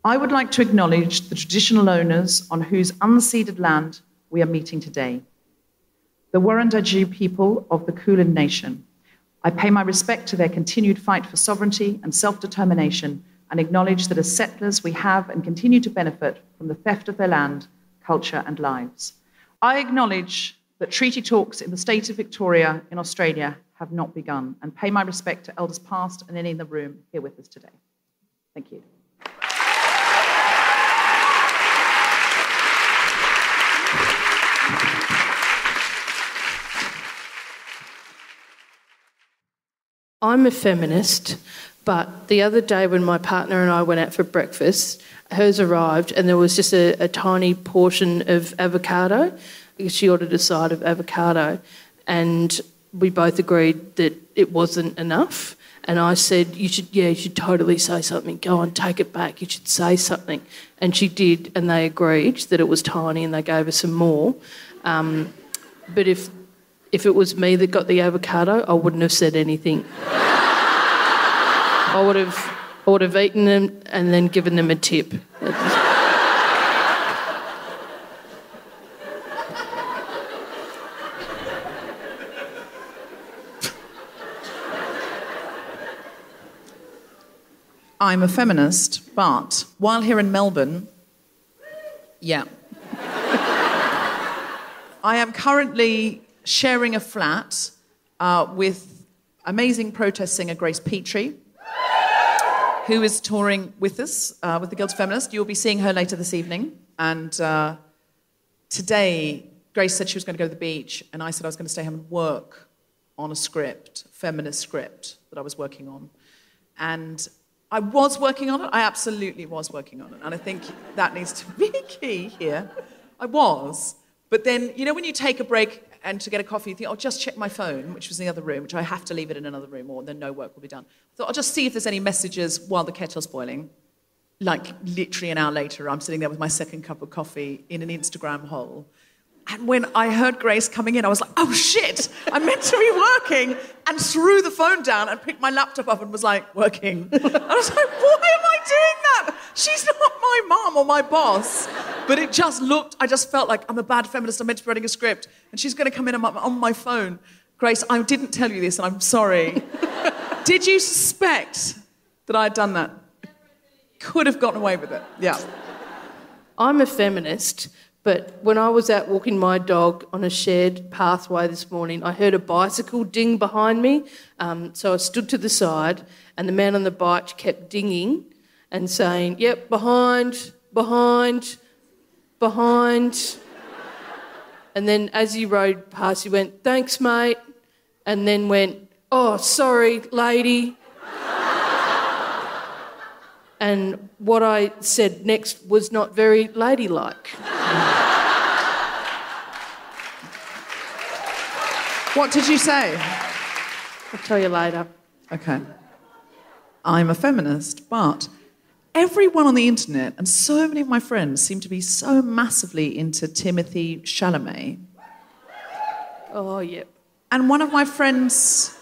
I would like to acknowledge the traditional owners on whose unceded land we are meeting today, the Wurundjeri people of the Kulin Nation. I pay my respect to their continued fight for sovereignty and self-determination and acknowledge that as settlers we have and continue to benefit from the theft of their land, culture and lives. I acknowledge that treaty talks in the state of Victoria in Australia have not begun and pay my respect to elders past and any in the room here with us today. Thank you. I'm a feminist, but the other day when my partner and I went out for breakfast, hers arrived and there was just a tiny portion of avocado. She ordered a side of avocado and we both agreed that it wasn't enough. And I said, you should totally say something. Go on, take it back. You should say something. And she did, and they agreed that it was tiny and they gave her some more. But if it was me that got the avocado, I wouldn't have said anything. I would have eaten them and then given them a tip. I'm a feminist, but while here in Melbourne, I am currently sharing a flat with amazing protest singer Grace Petrie, who is touring with us, with the Guilty Feminist. You'll be seeing her later this evening. And today, Grace said she was going to go to the beach, and I said I was going to stay home and work on a script, feminist script that I was working on. And I was working on it. I absolutely was working on it. And I think that needs to be key here. I was. But then, you know, when you take a break and to get a coffee, you think, I'll just check my phone, which was in the other room, which I have to leave it in another room or then no work will be done. I thought, I'll just see if there's any messages while the kettle's boiling. Like, literally an hour later, I'm sitting there with my second cup of coffee in an Instagram hole. And when I heard Grace coming in, I was like, oh, shit, I'm meant to be working, and threw the phone down and picked my laptop up and was like, working. I was like, why am I doing that? She's not my mum or my boss. But it just looked, I just felt like I'm a bad feminist, I'm meant to be writing a script, and she's going to come in on my phone. Grace, I didn't tell you this, and I'm sorry. Did you suspect that I had done that? Could have gotten away with it, yeah. I'm a feminist. But when I was out walking my dog on a shared pathway this morning, I heard a bicycle ding behind me. So I stood to the side and the man on the bike kept dinging and saying, yep, behind. And then as he rode past, he went, thanks, mate. And then went, oh, sorry, lady. And what I said next was not very ladylike. What did you say? I'll tell you later. Okay. I'm a feminist, but everyone on the internet and so many of my friends seem to be so massively into Timothée Chalamet. Oh, yep. And one of my friends...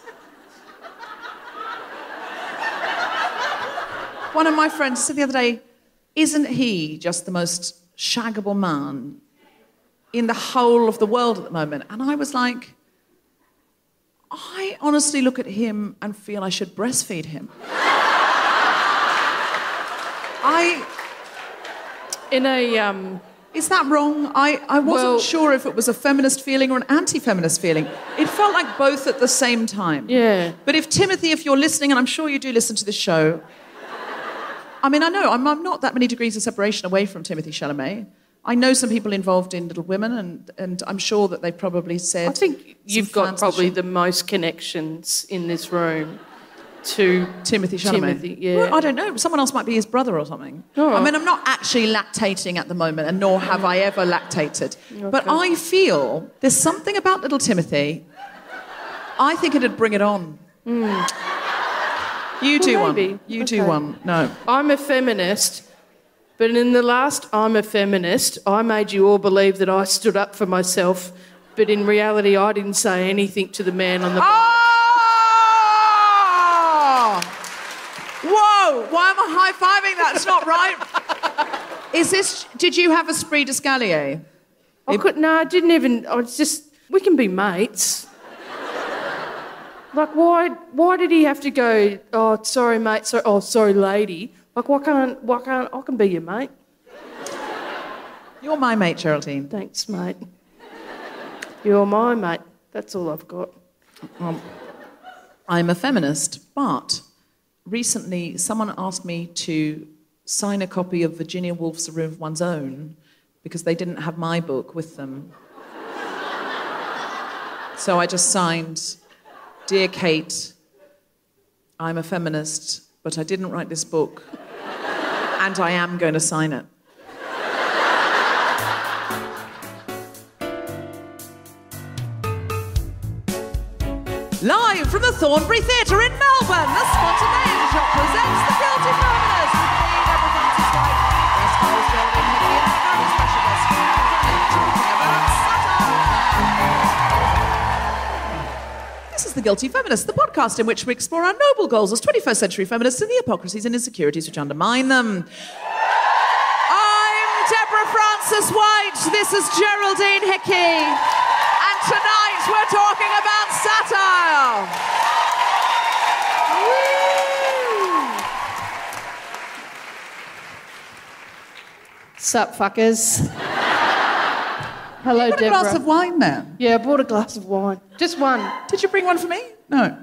said the other day, isn't he just the most shaggable man in the whole of the world at the moment? And I was like, I honestly look at him and feel I should breastfeed him. Is that wrong? I wasn't sure if it was a feminist feeling or an anti-feminist feeling. It felt like both at the same time. Yeah. But Timothy, if you're listening, and I'm sure you do listen to this show, I mean, I know, I'm not that many degrees of separation away from Timothée Chalamet. I know some people involved in Little Women, and I'm sure that they probably said... I think you've got probably the most connections in this room to Timothée Chalamet. Timothy, yeah. Well, I don't know. Someone else might be his brother or something. Oh. I mean, I'm not actually lactating at the moment, and nor have I ever lactated. Okay. But I feel there's something about little Timothy. I think it'd bring it on. Mm. You do maybe. One. You do one. No. I'm a feminist, but in the last I'm a feminist, I made you all believe that I stood up for myself, but in reality I didn't say anything to the man on the bike. Oh! Whoa! Why am I high-fiving that? It's not right. Did you have esprit d'escalier? I didn't even... I was just... We can be mates. Like, why did he have to go, oh, sorry, mate, sorry, lady? Like, why can't I can be your mate? You're my mate, Geraldine. Thanks, mate. You're my mate. That's all I've got. I'm a feminist, but recently someone asked me to sign a copy of Virginia Woolf's A Room of One's Own because they didn't have my book with them. So I just signed, Dear Kate, I'm a feminist, but I didn't write this book, and I am going to sign it. Live from the Thornbury Theatre in Melbourne, the Spontaneity Shop presents The Guilty Feminist with me, Deborah Frances-White, guest host Geraldine Hickey, and our very special guest talking about satire. This is The Guilty Feminist, the podcast in which we explore our noble goals as 21st century feminists and the hypocrisies and insecurities which undermine them. I'm Deborah Frances-White, this is Geraldine Hickey, and tonight we're talking about satire. Sup, fuckers. Hello, You got Deborah. a glass of wine there? Yeah, I bought a glass of wine. Just one. Did you bring one for me? No.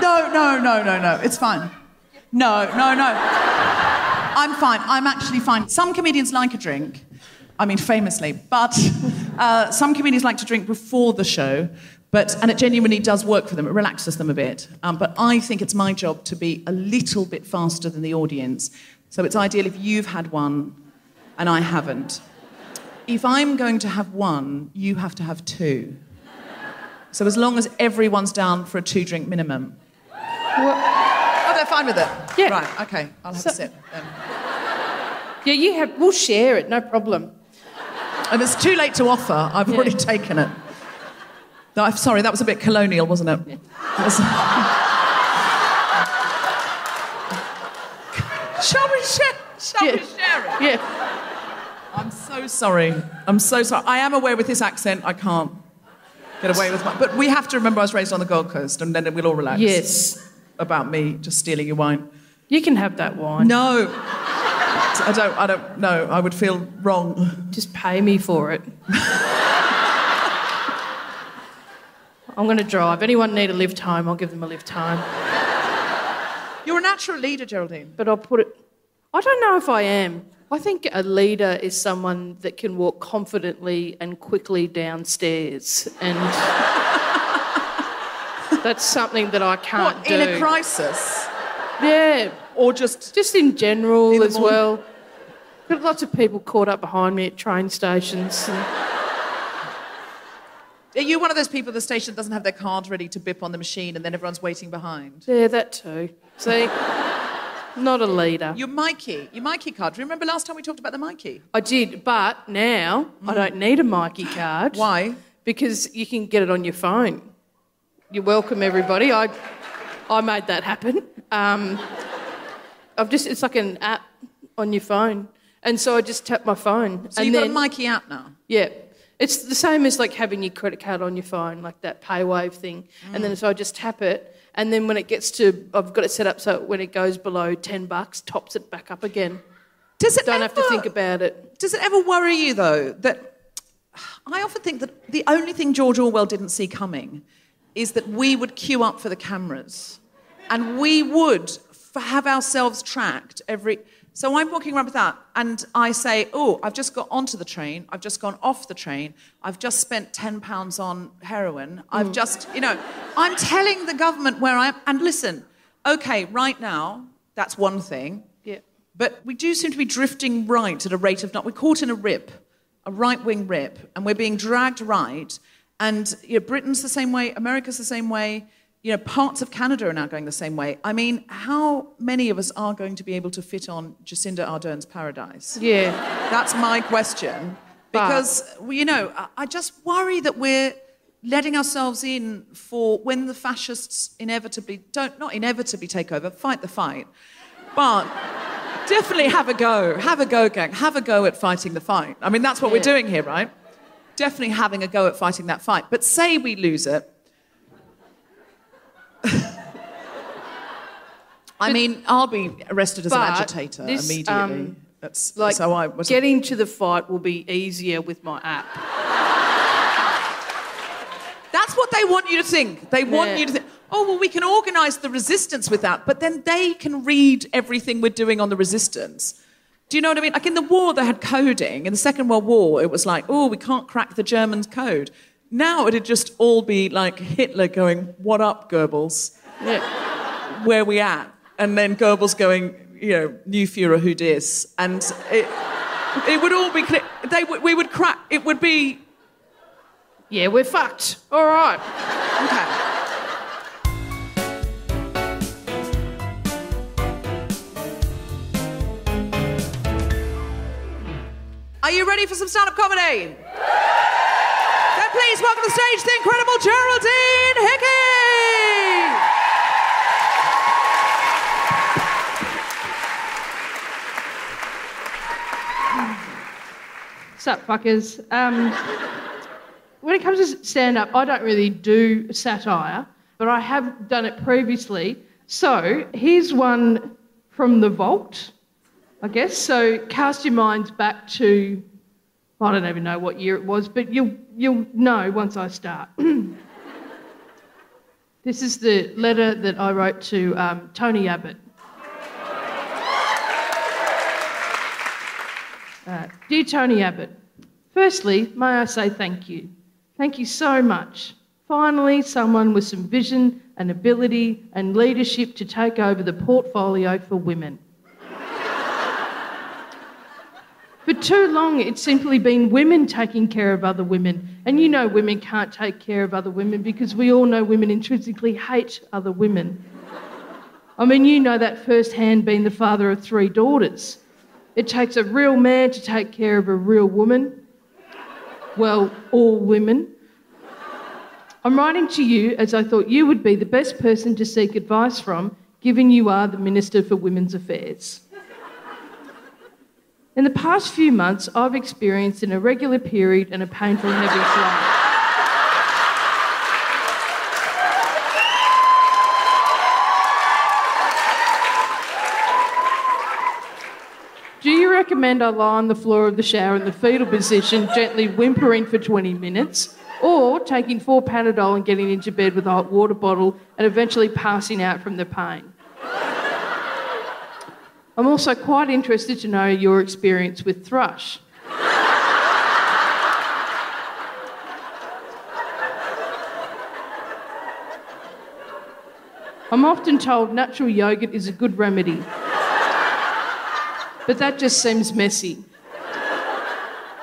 No. It's fine. No. I'm fine. I'm actually fine. Some comedians like a drink. I mean, famously. But some comedians like to drink before the show. And it genuinely does work for them. It relaxes them a bit. But I think it's my job to be a little bit faster than the audience. So it's ideal if you've had one and I haven't. If I'm going to have one, you have to have two. So as long as everyone's down for a 2-drink minimum. Oh, they're fine with it? Yeah. Right, OK, I'll have a sip then. Yeah, we'll share it, no problem. And it's too late to offer. I've already taken it. No, I'm sorry, that was a bit colonial, wasn't it? Yeah. Shall we share it? Yeah. I'm so sorry. I am aware with this accent, I can't get away with But we have to remember I was raised on the Gold Coast, and then we'll all relax. Yes. About me just stealing your wine. You can have that wine. No. I don't know. I would feel wrong. Just pay me for it. I'm going to drive. Anyone need a lift home, I'll give them a lift home. You're a natural leader, Geraldine. But I'll put it... I don't know if I am. I think a leader is someone that can walk confidently and quickly downstairs, and that's something that I can't do. In a crisis? Yeah. Or just in general as well. Got lots of people caught up behind me at train stations. Are you one of those people at the station that doesn't have their card ready to bip on the machine and then everyone's waiting behind? Yeah, that too. See? Not a leader. Your Mikey card. Do you remember last time we talked about the Mikey? I did, but now I don't need a Mikey card. Why? Because you can get it on your phone. You're welcome, everybody. I made that happen. It's like an app on your phone. And so I just tap my phone. So you've got a Mikey app now? Yeah. It's the same as like having your credit card on your phone, like that PayWave thing. And then so I just tap it. And then when it gets to... I've got it set up so when it goes below $10, tops it back up again. Don't have to think about it. Does it ever worry you, though, that... I often think that the only thing George Orwell didn't see coming is that we would queue up for the cameras and we would have ourselves tracked every... So I'm walking around with that and I say, oh, I've just got onto the train, I've just gone off the train, I've just spent £10 on heroin, I've just, I'm telling the government where I am. And listen, OK, right now, that's one thing. Yeah. But we do seem to be drifting right at a rate of... We're caught in a rip, a right-wing rip, and we're being dragged right. And Britain's the same way, America's the same way, parts of Canada are now going the same way. I mean, how many of us are going to be able to fit on Jacinda Ardern's paradise? Yeah. That's my question. Because, I just worry that we're letting ourselves in for when the fascists not inevitably take over, fight the fight, but Definitely have a go. Have a go, gang. Have a go at fighting the fight. I mean, that's what we're doing here, right? Definitely having a go at fighting that fight. But say we lose it. I mean, I'll be arrested as an agitator immediately. That's how I was. Getting to the fight will be easier with my app. That's what they want you to think. They want you to think, oh, well, we can organise the resistance with that, but then they can read everything we're doing on the resistance. Do you know what I mean? Like in the war, they had coding. In the Second World War, it was like, oh, we can't crack the Germans' code. Now it'd just all be like Hitler going, what up, Goebbels? Yeah. Where we at? And then Goebbels going, you know, new Führer, who dis? And it would all be clear. We would crack. It would be... Yeah, we're fucked. All right. Okay. Are you ready for some stand-up comedy? Then please welcome to the stage the incredible Geraldine Hickey! Sup, fuckers. When it comes to stand-up, I don't really do satire, but I have done it previously. So here's one from the vault, I guess. So cast your minds back to, I don't even know what year it was, but you'll know once I start. This is the letter that I wrote to Tony Abbott. Dear Tony Abbott, firstly, may I say thank you. Thank you so much. Finally, someone with some vision and ability and leadership to take over the portfolio for women. For too long, it's simply been women taking care of other women. And you know women can't take care of other women because we all know women intrinsically hate other women. I mean, you know that firsthand being the father of 3 daughters. It takes a real man to take care of a real woman. Well, all women. I'm writing to you as I thought you would be the best person to seek advice from, given you are the Minister for Women's Affairs. In the past few months, I've experienced an irregular period and a painful heavy flight. Do you recommend I lie on the floor of the shower in the fetal position, gently whimpering for 20 minutes, or taking 4 Panadol and getting into bed with a hot water bottle and eventually passing out from the pain? I'm also quite interested to know your experience with thrush. I'm often told natural yogurt is a good remedy. But that just seems messy.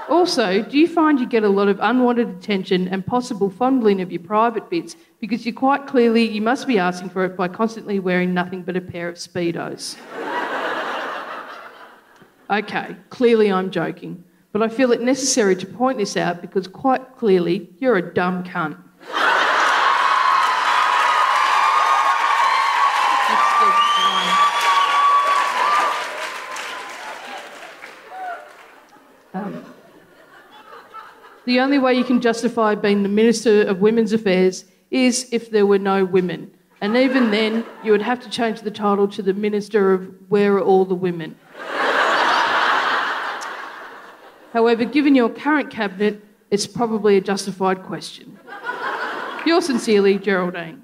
Also, do you find you get a lot of unwanted attention and possible fondling of your private bits because you must be asking for it by constantly wearing nothing but a pair of Speedos? Okay, clearly I'm joking, but I feel it necessary to point this out because quite clearly you're a dumb cunt. The only way you can justify being the Minister of Women's Affairs is if there were no women. And even then, you would have to change the title to the Minister of Where Are All the Women? However, given your current cabinet, it's probably a justified question. Yours sincerely, Geraldine.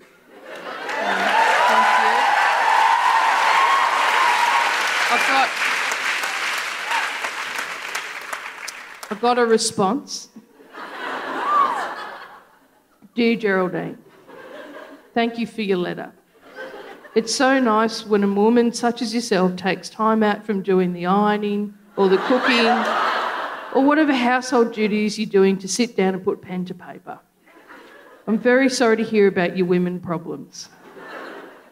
I've got a response. Dear Geraldine, thank you for your letter. It's so nice when a woman such as yourself takes time out from doing the ironing or the cooking or whatever household duties you're doing to sit down and put pen to paper. I'm very sorry to hear about your women problems.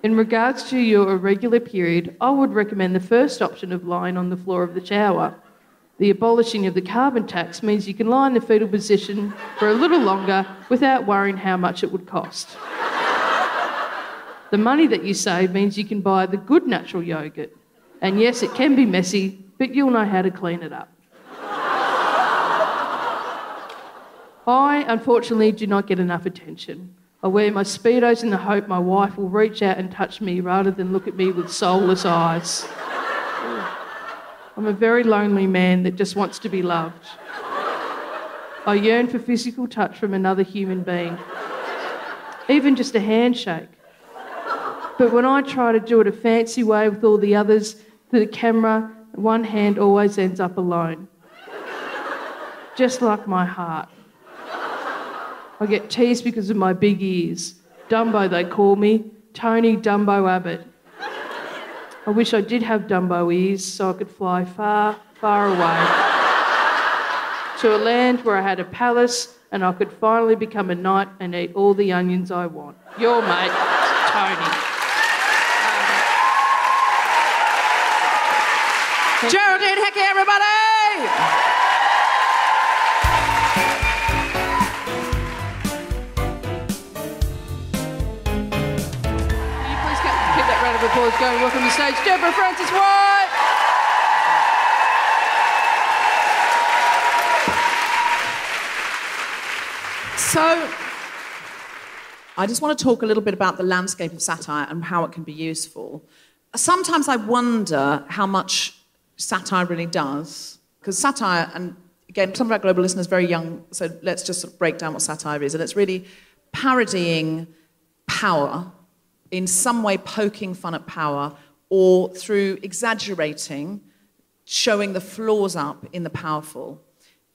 In regards to your irregular period, I would recommend the first option of lying on the floor of the shower. The abolishing of the carbon tax means you can lie in the fetal position for a little longer without worrying how much it would cost. The money that you save means you can buy the good natural yogurt. And yes, it can be messy, but you'll know how to clean it up. I, unfortunately, do not get enough attention. I wear my Speedos in the hope my wife will reach out and touch me rather than look at me with soulless eyes. I'm a very lonely man that just wants to be loved. I yearn for physical touch from another human being, even just a handshake. But when I try to do it a fancy way with all the others, the camera, one hand always ends up alone. Just like my heart. I get teased because of my big ears. Dumbo, they call me. Tony Dumbo Abbott. I wish I did have Dumbo ears so I could fly far, far away to a land where I had a palace and I could finally become a knight and eat all the onions I want. Your mate, Tony. Geraldine Hickey, everybody! Round of applause going. Welcome to the stage, Deborah Frances-White. So, I just want to talk a little bit about the landscape of satire and how it can be useful. Sometimes I wonder how much satire really does, because satire, and again, some of our global listeners are very young, so let's just sort of break down what satire is, and it's really parodying power, in some way poking fun at power, or through exaggerating, showing the flaws up in the powerful,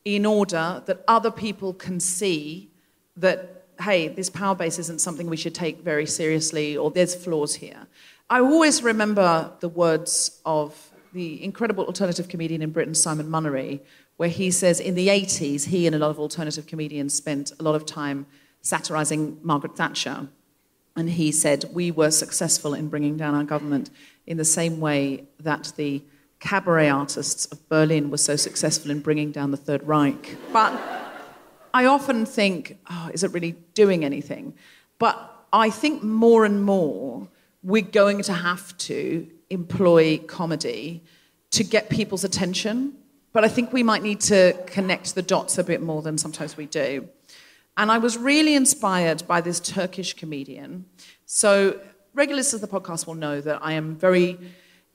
in order that other people can see that, hey, this power base isn't something we should take very seriously, or there's flaws here. I always remember the words of the incredible alternative comedian in Britain, Simon Munnery, where he says in the 80s, he and a lot of alternative comedians spent a lot of time satirising Margaret Thatcher. And he said, we were successful in bringing down our government in the same way that the cabaret artists of Berlin were so successful in bringing down the Third Reich. But I often think, is it really doing anything? But I think more and more we're going to have to employ comedy to get people's attention. But I think we might need to connect the dots a bit more than sometimes we do. And I was really inspired by this Turkish comedian. So regular listeners of the podcast will know that I am very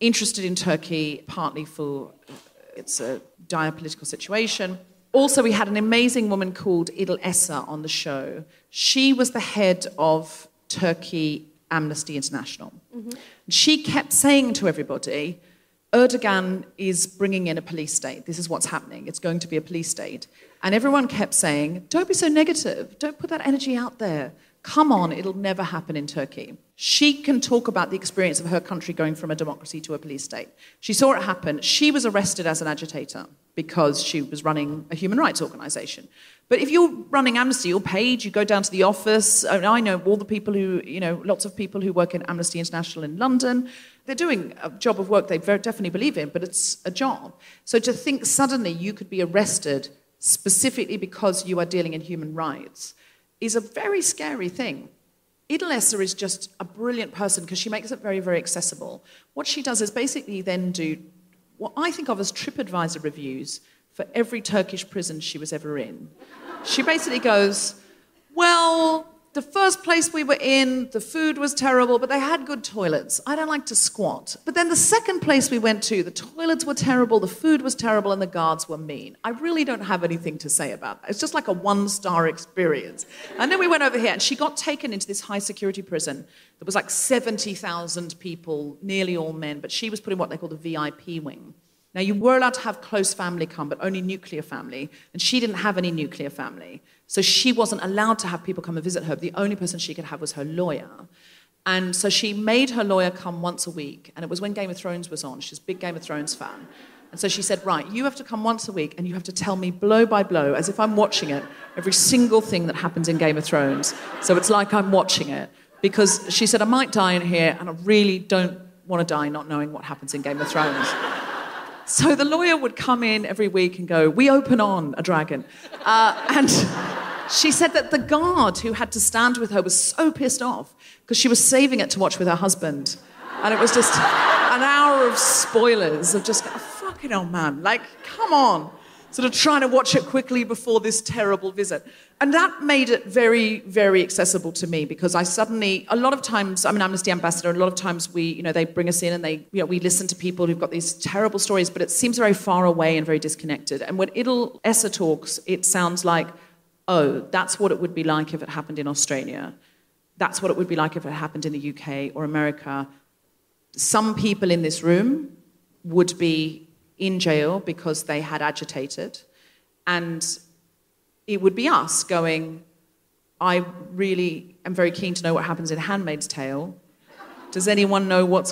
interested in Turkey, partly for it's a dire political situation. Also, we had an amazing woman called Adél on the show. She was the head of Turkey Amnesty International. Mm-hmm. She kept saying to everybody, Erdogan is bringing in a police state. This is what's happening. It's going to be a police state. And everyone kept saying, don't be so negative. Don't put that energy out there. Come on, it'll never happen in Turkey. She can talk about the experience of her country going from a democracy to a police state. She saw it happen. She was arrested as an agitator because she was running a human rights organisation. But if you're running Amnesty, you're paid, you go down to the office. I know all the people who, lots of people who work in Amnesty International in London. They're doing a job of work they very definitely believe in, but it's a job. So to think suddenly you could be arrested specifically because you are dealing in human rights is a very scary thing. Adél is just a brilliant person because she makes it very, very accessible. What she does is basically then do what I think of as TripAdvisor reviews for every Turkish prison she was ever in. She basically goes, well, the first place we were in, the food was terrible, but they had good toilets. I don't like to squat. But then the second place we went to, the toilets were terrible, the food was terrible, and the guards were mean. I really don't have anything to say about that. It's just like a one-star experience. And then we went over here, and she got taken into this high-security prison. There was like 70,000 people, nearly all men, but she was put in what they call the VIP wing. Now, you were allowed to have close family come, but only nuclear family, and she didn't have any nuclear family. So she wasn't allowed to have people come and visit her. The only person she could have was her lawyer. And so she made her lawyer come once a week, and it was when Game of Thrones was on. She's a big Game of Thrones fan. And so she said, right, you have to come once a week, and you have to tell me blow by blow, as if I'm watching it, every single thing that happens in Game of Thrones. So it's like I'm watching it. Because she said, I might die in here, and I really don't want to die not knowing what happens in Game of Thrones. So the lawyer would come in every week and go, we open on a dragon. And she said that the guard who had to stand with her was so pissed off because she was saving it to watch with her husband. And it was just... an hour of spoilers of just, fucking hell, man. Like, come on. Sort of trying to watch it quickly before this terrible visit. And that made it very, very accessible to me because I suddenly, a lot of times, I'm an Amnesty ambassador, a lot of times they bring us in and we listen to people who've got these terrible stories, but it seems very far away and very disconnected. And when Essa talks, it sounds like, oh, that's what it would be like if it happened in Australia. That's what it would be like if it happened in the UK or America. Some people in this room would be in jail because they had agitated, and it would be us going, I really am very keen to know what happens in Handmaid's Tale. Does anyone know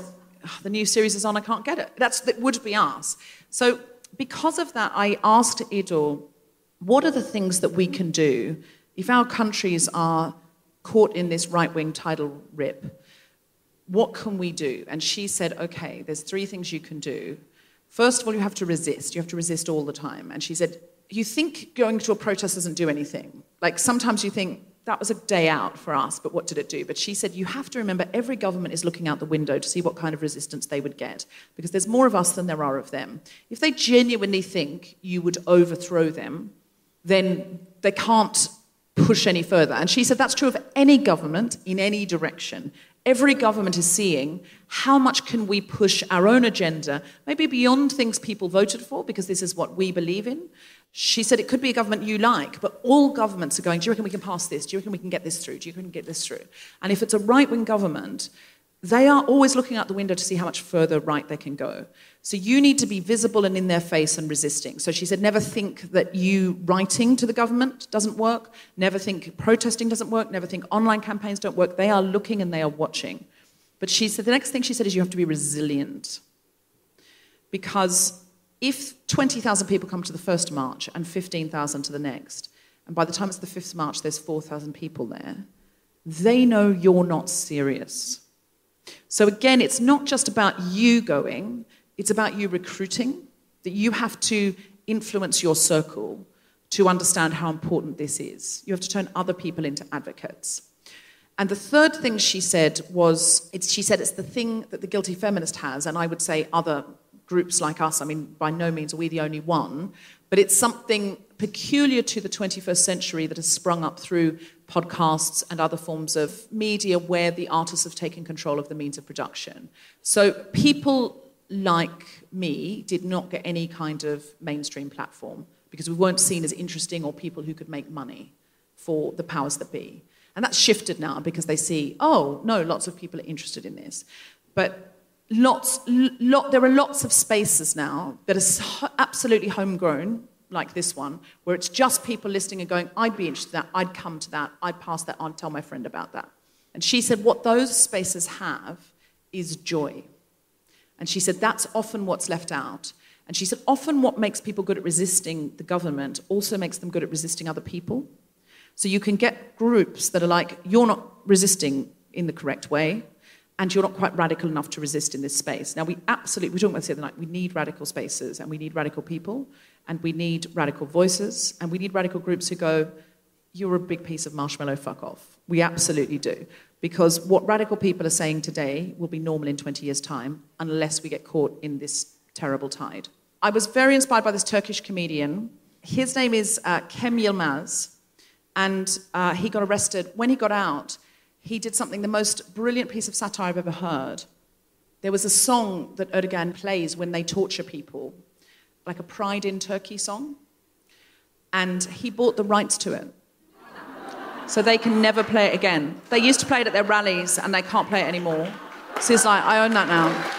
the new series is on, I can't get it. That would be us. So because of that, I asked Adél, what are the things that we can do if our countries are caught in this right-wing tidal rip? What can we do? And she said, okay, there's 3 things you can do. First of all, you have to resist. You have to resist all the time. And she said, you think going to a protest doesn't do anything. Like, sometimes you think, that was a day out for us, but what did it do? But she said, you have to remember every government is looking out the window to see what kind of resistance they would get, because there's more of us than there are of them. If they genuinely think you would overthrow them, then they can't push any further. And she said that's true of any government in any direction. Every government is seeing how much can we push our own agenda, maybe beyond things people voted for, because this is what we believe in. She said it could be a government you like, but all governments are going, do you reckon we can pass this? Do you reckon we can get this through? Do you reckon we can get this through? And if it's a right-wing government, they are always looking out the window to see how much further right they can go. So you need to be visible and in their face and resisting. So she said, never think that you writing to the government doesn't work. Never think protesting doesn't work. Never think online campaigns don't work. They are looking and they are watching. But she said, the next thing she said is you have to be resilient. Because if 20,000 people come to the first march and 15,000 to the next, and by the time it's the fifth march, there's 4,000 people there, they know you're not serious. So again, it's not just about you going, it's about you recruiting, that you have to influence your circle to understand how important this is. You have to turn other people into advocates. And the third thing she said was, it's the thing that the Guilty Feminist has, and I would say other groups like us, I mean, by no means are we the only one, but it's something peculiar to the 21st century that has sprung up through podcasts and other forms of media where the artists have taken control of the means of production. So people like me did not get any kind of mainstream platform because we weren't seen as interesting or people who could make money for the powers that be. And that's shifted now because they see, oh, no, lots of people are interested in this. But there are lots of spaces now that are absolutely homegrown, like this one, where it's just people listening and going, I'd be interested in that, I'd come to that, I'd pass that on, tell my friend about that. And she said what those spaces have is joy. And she said that's often what's left out. And she said often what makes people good at resisting the government also makes them good at resisting other people. So you can get groups that are like, you're not resisting in the correct way, and you're not quite radical enough to resist in this space. Now, we were talking about this the other night, we need radical spaces, and we need radical people, and we need radical voices, and we need radical groups who go, you're a big piece of marshmallow, fuck off. We absolutely do. Because what radical people are saying today will be normal in 20 years' time, unless we get caught in this terrible tide. I was very inspired by this Turkish comedian. His name is Cem Yılmaz, and he got arrested. When he got out, he did something, the most brilliant piece of satire I've ever heard. There was a song that Erdogan plays when they torture people, like a Pride in Turkey song, and he bought the rights to it. So they can never play it again. They used to play it at their rallies, and they can't play it anymore. So he's like, I own that now.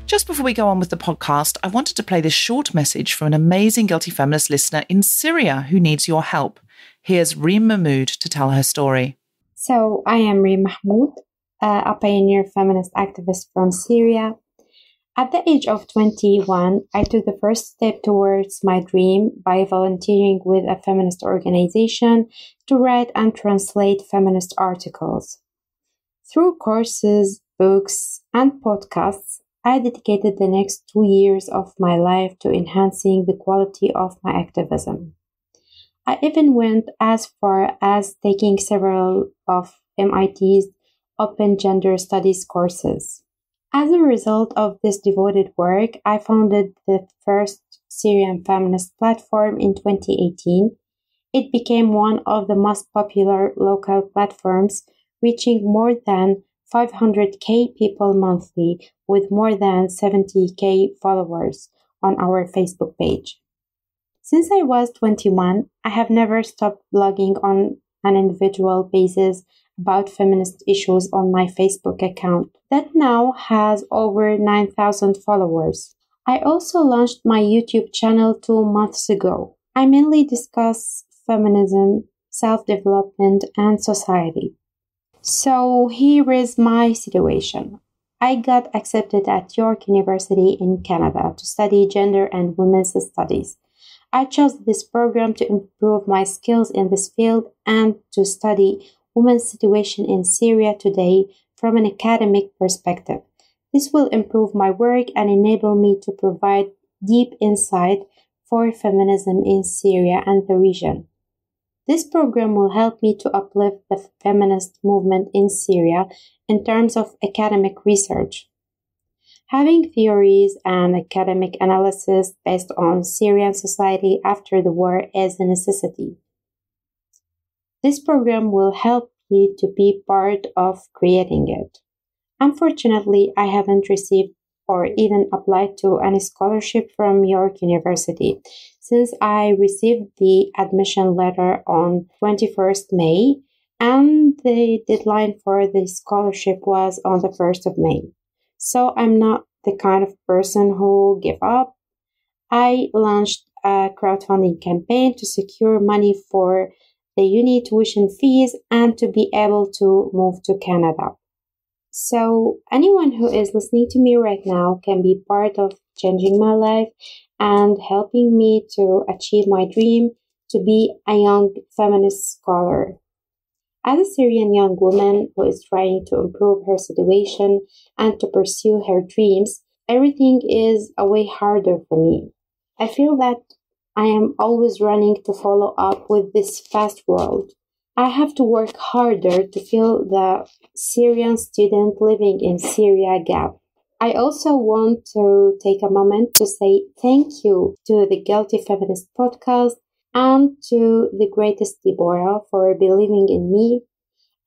Just before we go on with the podcast, I wanted to play this short message from an amazing Guilty Feminist listener in Syria who needs your help. Here's Reem Mahmood to tell her story. So I am Reem Mahmoud, a pioneer feminist activist from Syria. At the age of 21, I took the first step towards my dream by volunteering with a feminist organization to write and translate feminist articles. Through courses, books, and podcasts, I dedicated the next 2 years of my life to enhancing the quality of my activism. I even went as far as taking several of MIT's Open Gender Studies courses. As a result of this devoted work, I founded the first Syrian feminist platform in 2018. It became one of the most popular local platforms, reaching more than 500,000 people monthly with more than 70,000 followers on our Facebook page. Since I was 21, I have never stopped blogging on an individual basis about feminist issues on my Facebook account that now has over 9,000 followers. I also launched my YouTube channel 2 months ago. I mainly discuss feminism, self-development, and society. So here is my situation. I got accepted at York University in Canada to study gender and women's studies. I chose this program to improve my skills in this field and to study women's situation in Syria today from an academic perspective. This will improve my work and enable me to provide deep insight for feminism in Syria and the region. This program will help me to uplift the feminist movement in Syria in terms of academic research. Having theories and academic analysis based on Syrian society after the war is a necessity. This program will help me to be part of creating it. Unfortunately, I haven't received or even applied to any scholarship from York University since I received the admission letter on 21st May and the deadline for the scholarship was on the 1st of May. So I'm not the kind of person who give up. I launched a crowdfunding campaign to secure money for the uni tuition fees and to be able to move to Canada. So anyone who is listening to me right now can be part of changing my life and helping me to achieve my dream to be a young feminist scholar. As a Syrian young woman who is trying to improve her situation and to pursue her dreams, everything is a way harder for me. I feel that I am always running to follow up with this fast world. I have to work harder to fill the Syrian student living in Syria gap. I also want to take a moment to say thank you to the Guilty Feminist podcast and to the greatest Deborah for believing in me.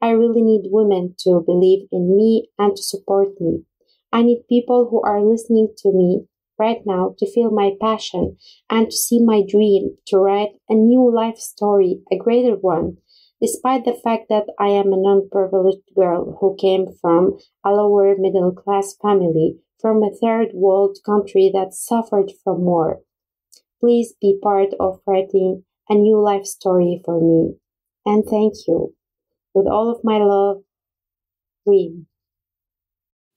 I really need women to believe in me and to support me. I need people who are listening to me right now to feel my passion and to see my dream to write a new life story, a greater one, despite the fact that I am a non-privileged girl who came from a lower middle-class family from a third world country that suffered from war. Please be part of writing a new life story for me. And thank you. With all of my love, Reem.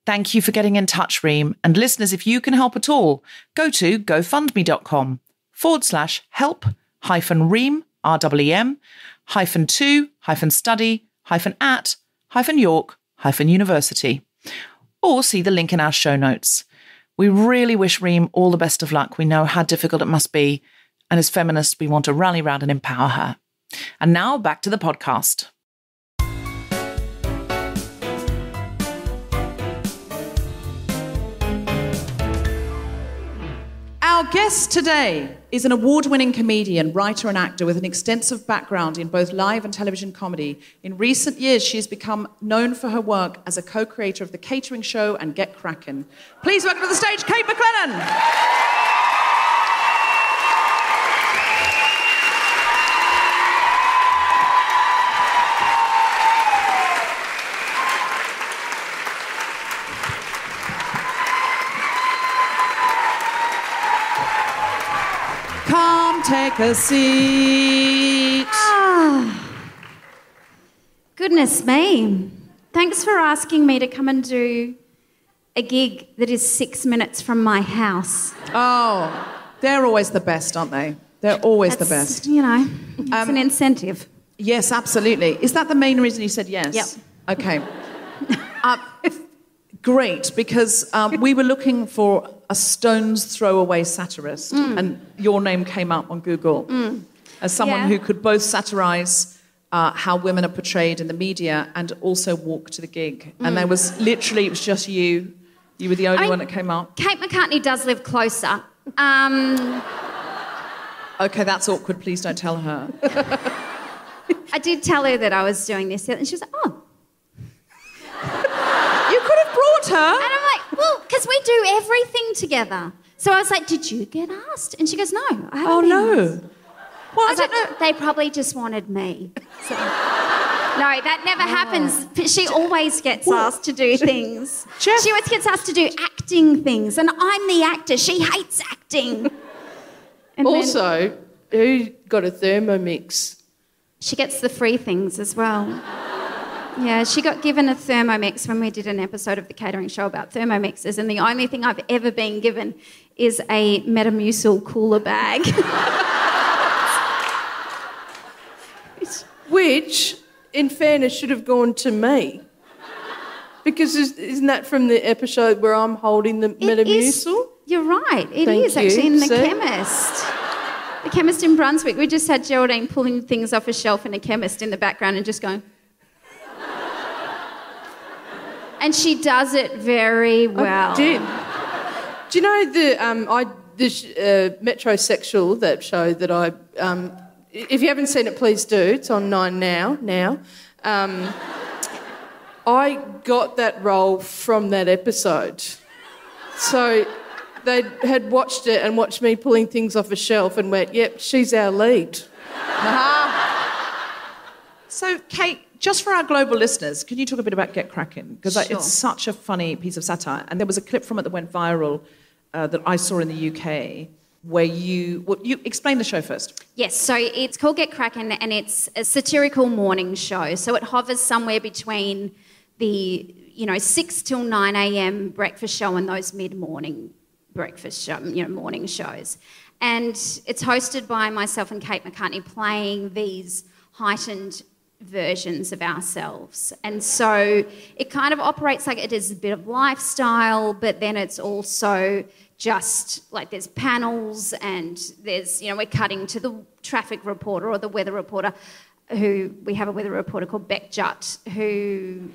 Thank you for getting in touch, Reem. And listeners, if you can help at all, go to gofundme.com/help-Reem, REEM, -to-study-at-York-University. Or see the link in our show notes. We really wish Reem all the best of luck. We know how difficult it must be. And as feminists, we want to rally round and empower her. And now back to the podcast. Our guest today is an award-winning comedian, writer and actor with an extensive background in both live and television comedy. In recent years, she has become known for her work as a co-creator of The Catering Show and Get Crackin'. Please welcome to the stage, Kate McLennan. Come take a seat. Goodness me. Thanks for asking me to come and do a gig that is 6 minutes from my house. Oh, they're always the best, aren't they? They're always the best. You know, it's an incentive. Yes, absolutely. Is that the main reason you said yes? Yep. Okay. Great, because we were looking for a stone's throw away satirist, and your name came up on Google. as someone who could both satirise how women are portrayed in the media and also walk to the gig. And there was literally, it was just you. You were the only one that came up. Kate McCartney does live closer. Okay, that's awkward. Please don't tell her. I did tell her that I was doing this, and she was like, oh. You could have brought her. And I'm like, well, because we do everything together. So I was like, did you get asked? And she goes, no, I haven't been asked. Well, I was like, they probably just wanted me. So, no, that never happens. She always gets asked to do things. She always gets asked to do acting things, and I'm the actor. She hates acting. And also, who got a Thermomix? She gets the free things as well. Yeah, she got given a Thermomix when we did an episode of the catering show about Thermomixes, and the only thing I've ever been given is a Metamucil cooler bag. Which, in fairness, should have gone to me. Because isn't that from the episode where I'm holding the Metamucil? You're right. It Thank is you. actually in the See? chemist. The chemist in Brunswick. We just had Geraldine pulling things off a shelf in a chemist in the background and just going... And she does it very well. I did. Do you know the Metrosexual, that show that I... if you haven't seen it, please do. It's on 9 now. I got that role from that episode. So they had watched it and watched me pulling things off a shelf and went, yep, she's our lead. So, Kate, just for our global listeners, can you talk a bit about Get Crackin'? Because it's such a funny piece of satire. And there was a clip from it that went viral that I saw in the UK where you explain the show first. Yes, so it's called Get Crackin', and it's a satirical morning show. So it hovers somewhere between the 6 till 9 a.m. breakfast show and those mid-morning breakfast show, morning shows. And it's hosted by myself and Kate McCartney playing these heightened versions of ourselves. And so it kind of operates like it is a bit of lifestyle, but then it's also just like there's panels and there's, we're cutting to the traffic reporter or the weather reporter we have a weather reporter called Beck Jutt who...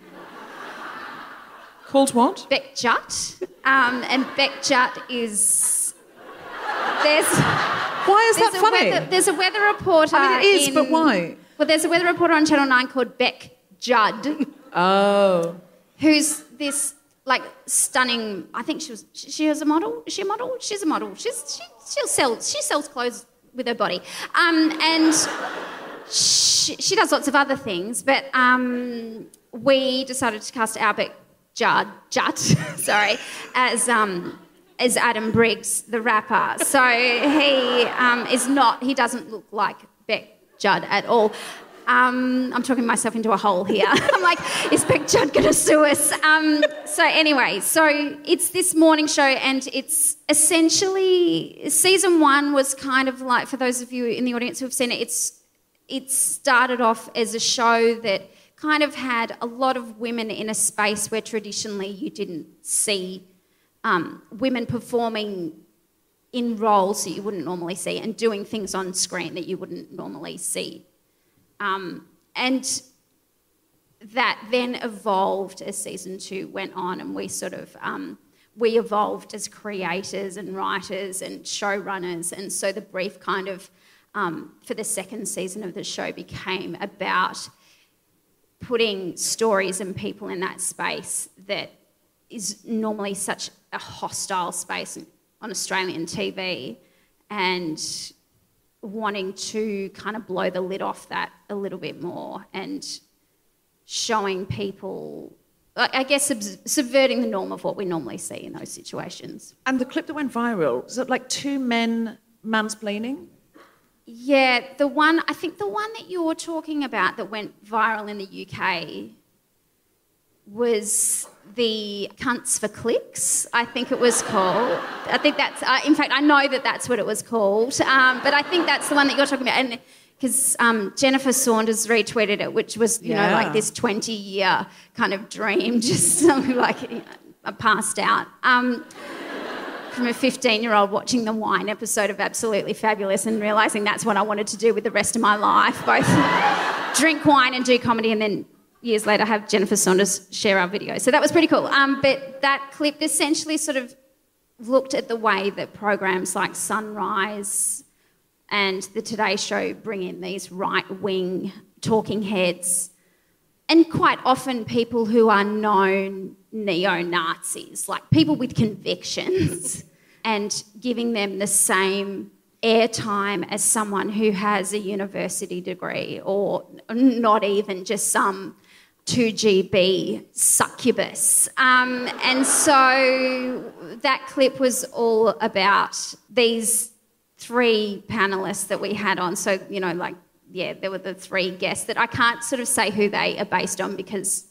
Called what? Beck Jutt. And Beck Jutt is... Why is that funny? There's a weather reporter. I mean, it is, but why? Well, there's a weather reporter on Channel 9 called Beck Judd. Oh. Who's this, stunning... I think she was a model. Is she a model? She's a model. She sells clothes with her body. And she does lots of other things, but we decided to cast our Beck Jutt, as Adam Briggs, the rapper. So he doesn't look like Beck Judd at all. I'm talking myself into a hole here. I'm like, is Beck Judd going to sue us? So it's this morning show, and it's essentially... Season 1 was kind of like, for those of you in the audience who have seen it, it started off as a show that kind of had a lot of women in a space where traditionally you didn't see women performing in roles that you wouldn't normally see and doing things on screen that you wouldn't normally see. And that then evolved as season 2 went on, and we sort of, we evolved as creators and writers and showrunners, and so the brief kind of, for the second season of the show became about putting stories and people in that space that is normally such a hostile space on Australian TV, and wanting to kind of blow the lid off that a little bit more and showing people, I guess, subverting the norm of what we normally see in those situations. And the clip that went viral, was it like 2 men mansplaining? Yeah, the one that you're talking about that went viral in the UK was the Cunts for Clicks, I think it was called. I think that's... in fact, I know that that's what it was called, but I think that's the one that you're talking about. And because Jennifer Saunders retweeted it, which was, you know, like this 20-year kind of dream, just something like I passed out. from a 15-year-old watching the wine episode of Absolutely Fabulous and realising that's what I wanted to do with the rest of my life, both drink wine and do comedy, and then years later have Jennifer Saunders share our video. So that was pretty cool. But that clip essentially sort of looked at the way that programs like Sunrise and the Today Show bring in these right-wing talking heads, and quite often people who are known neo-Nazis, like people with convictions, and giving them the same airtime as someone who has a university degree, or not even just some 2GB succubus. And so that clip was all about these 3 panellists that we had on. So, you know, like, yeah, there were the 3 guests that I can't sort of say who they are based on because...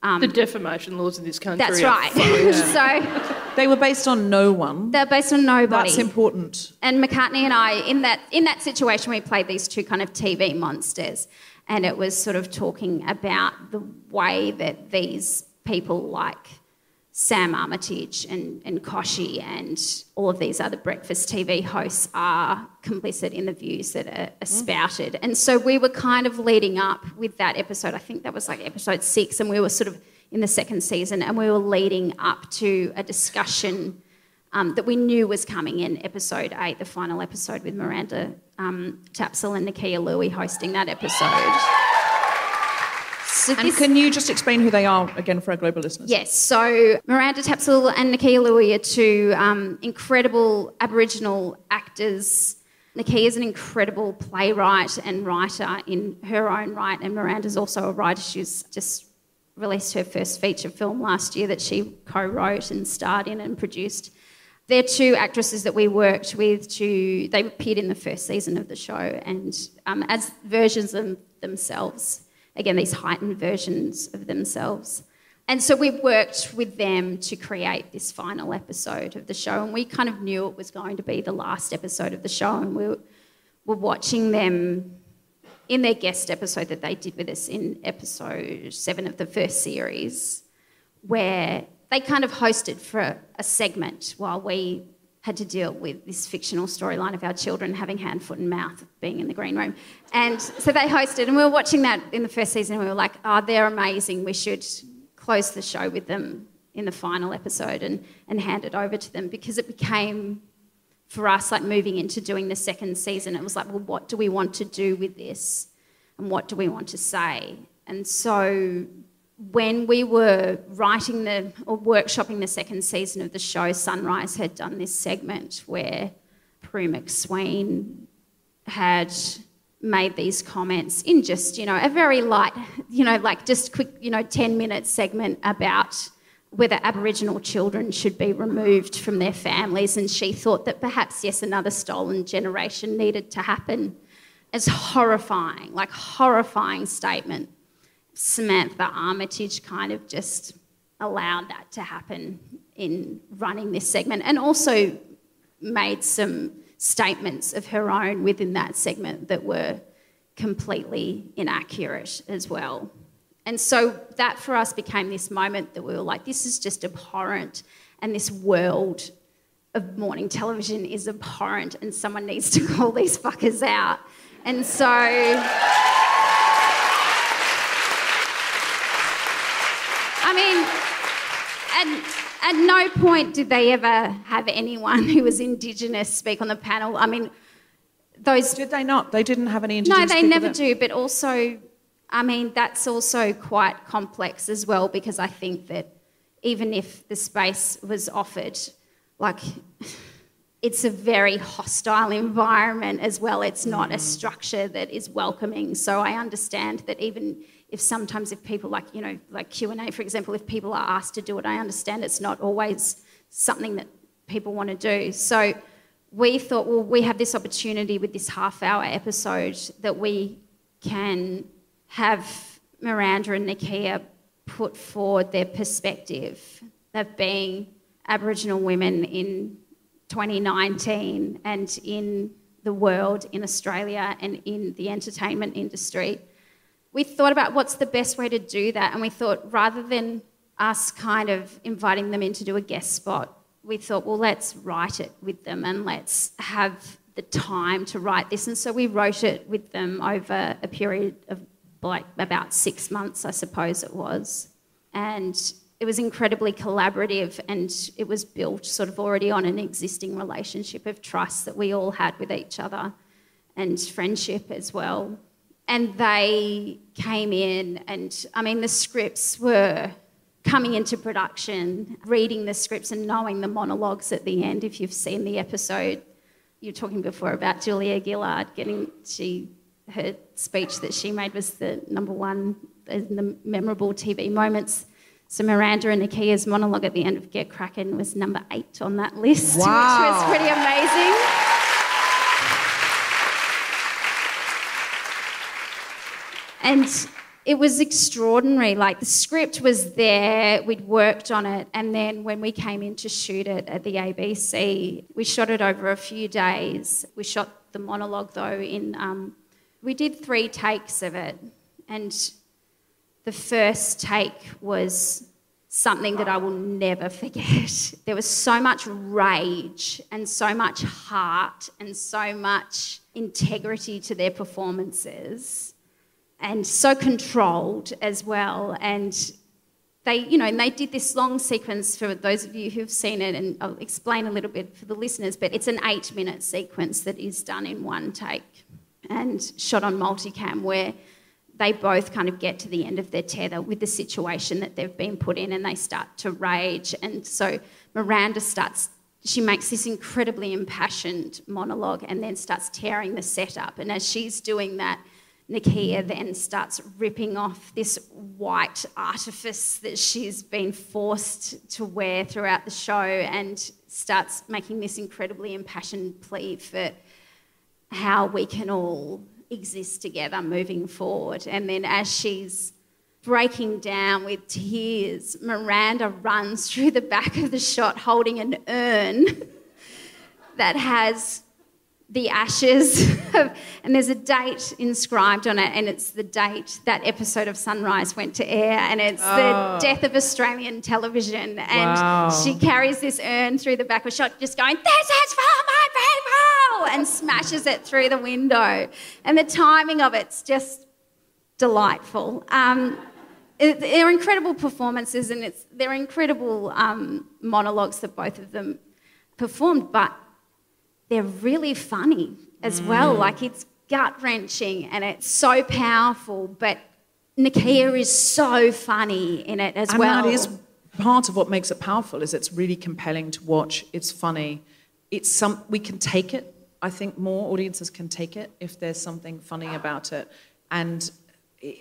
the defamation laws of this country. That's right. So they were based on no one. They're based on nobody. That's important. And McCartney and I, in that situation, we played these 2 kind of TV monsters, and it was sort of talking about the way that these people like Sam Armitage and Koshy and all of these other breakfast TV hosts are complicit in the views that are spouted. And so we were kind of leading up with that episode. I think that was like episode 6, and we were sort of in the 2nd season, and we were leading up to a discussion that we knew was coming in episode 8, the final episode, with Miranda Tapsell and Nakia Louie hosting that episode. So and can you just explain who they are again for our global listeners? Yes, so Miranda Tapsell and Nakia Louie are 2 incredible Aboriginal actors. Nakia is an incredible playwright and writer in her own right, and Miranda's also a writer. She's just released her first feature film last year that she co-wrote and starred in and produced. They're 2 actresses that we worked with they appeared in the first season of the show, and as versions of themselves. Again, these heightened versions of themselves. And so we worked with them to create this final episode of the show, and we kind of knew it was going to be the last episode of the show, and we were watching them in their guest episode that they did with us in episode 7 of the first series, where they kind of hosted for a segment while we had to deal with this fictional storyline of our children having hand, foot and mouth being in the green room. And so they hosted, and we were watching that in the first season, and we were like, oh, they're amazing. We should close the show with them in the final episode and hand it over to them, because it became, for us, like moving into doing the 2nd season, it was like, well, what do we want to do with this? And what do we want to say? And so when we were workshopping the 2nd season of the show, Sunrise had done this segment where Prue McSween had made these comments in just, you know, a very light, you know, like just quick, you know, 10-minute segment about whether Aboriginal children should be removed from their families, and she thought that perhaps, yes, another stolen generation needed to happen. It's horrifying statement. Samantha Armitage kind of just allowed that to happen in running this segment, and also made some statements of her own within that segment that were completely inaccurate as well. And so that for us became this moment that we were like, this is just abhorrent, and this world of morning television is abhorrent, and someone needs to call these fuckers out. And so... I mean, at no point did they ever have anyone who was Indigenous speak on the panel. I mean, those... Did they not? They didn't have any Indigenous No, they people never there? do, but also, I mean, that's also quite complex as well, because I think that even if the space was offered, like, it's a very hostile environment as well. It's not a structure that is welcoming. So I understand that even... if people like Q&A, for example, if people are asked to do it, I understand it's not always something that people want to do. So we thought, well, we have this opportunity with this half-hour episode that we can have Miranda and Nakia put forward their perspective of being Aboriginal women in 2019 and in the world, in Australia and in the entertainment industry. We thought about what's the best way to do that, and we thought rather than us kind of inviting them in to do a guest spot we thought, well, let's write it with them and let's have the time to write this. And so we wrote it with them over a period of like about 6 months, I suppose it was. And it was incredibly collaborative, and it was built sort of already on an existing relationship of trust that we all had with each other and friendship as well. And they came in and, I mean, the scripts were coming into production, reading the scripts and knowing the monologues at the end. If you've seen the episode, you were talking before about Julia Gillard her speech that she made was the number one in the memorable TV moments. So Miranda and Nakia's monologue at the end of Get Crackin' was number 8 on that list, which was pretty amazing. And it was extraordinary. Like, the script was there, we'd worked on it, and then when we came in to shoot it at the ABC, we shot it over a few days. We shot the monologue, though, we did 3 takes of it, and the first take was something that I will never forget. There was so much rage and so much heart and so much integrity to their performances, and so controlled as well. And they did this long sequence, for those of you who've seen it, and I'll explain a little bit for the listeners, but it's an 8-minute sequence that is done in one take and shot on multicam, where they both kind of get to the end of their tether with the situation that they've been put in, and they start to rage. And so Miranda she makes this incredibly impassioned monologue and then starts tearing the set up. And as she's doing that, Nakia then starts ripping off this white artifice that she's been forced to wear throughout the show, and starts making this incredibly impassioned plea for how we can all exist together moving forward. And then as she's breaking down with tears, Miranda runs through the back of the shot holding an urn that has the ashes and there's a date inscribed on it, and it's the date that episode of Sunrise went to air, and it's the death of Australian television. And she carries this urn through the back of the shot just going, "This is for my people," and smashes it through the window. And the timing of it's just delightful. They're incredible performances, and they're incredible monologues that both of them performed, but they're really funny as well. Like, it's gut-wrenching and it's so powerful, but Nakia is so funny in it as well. And that is part of what makes it powerful, is it's really compelling to watch. It's funny. We can take it. I think more audiences can take it if there's something funny about it. And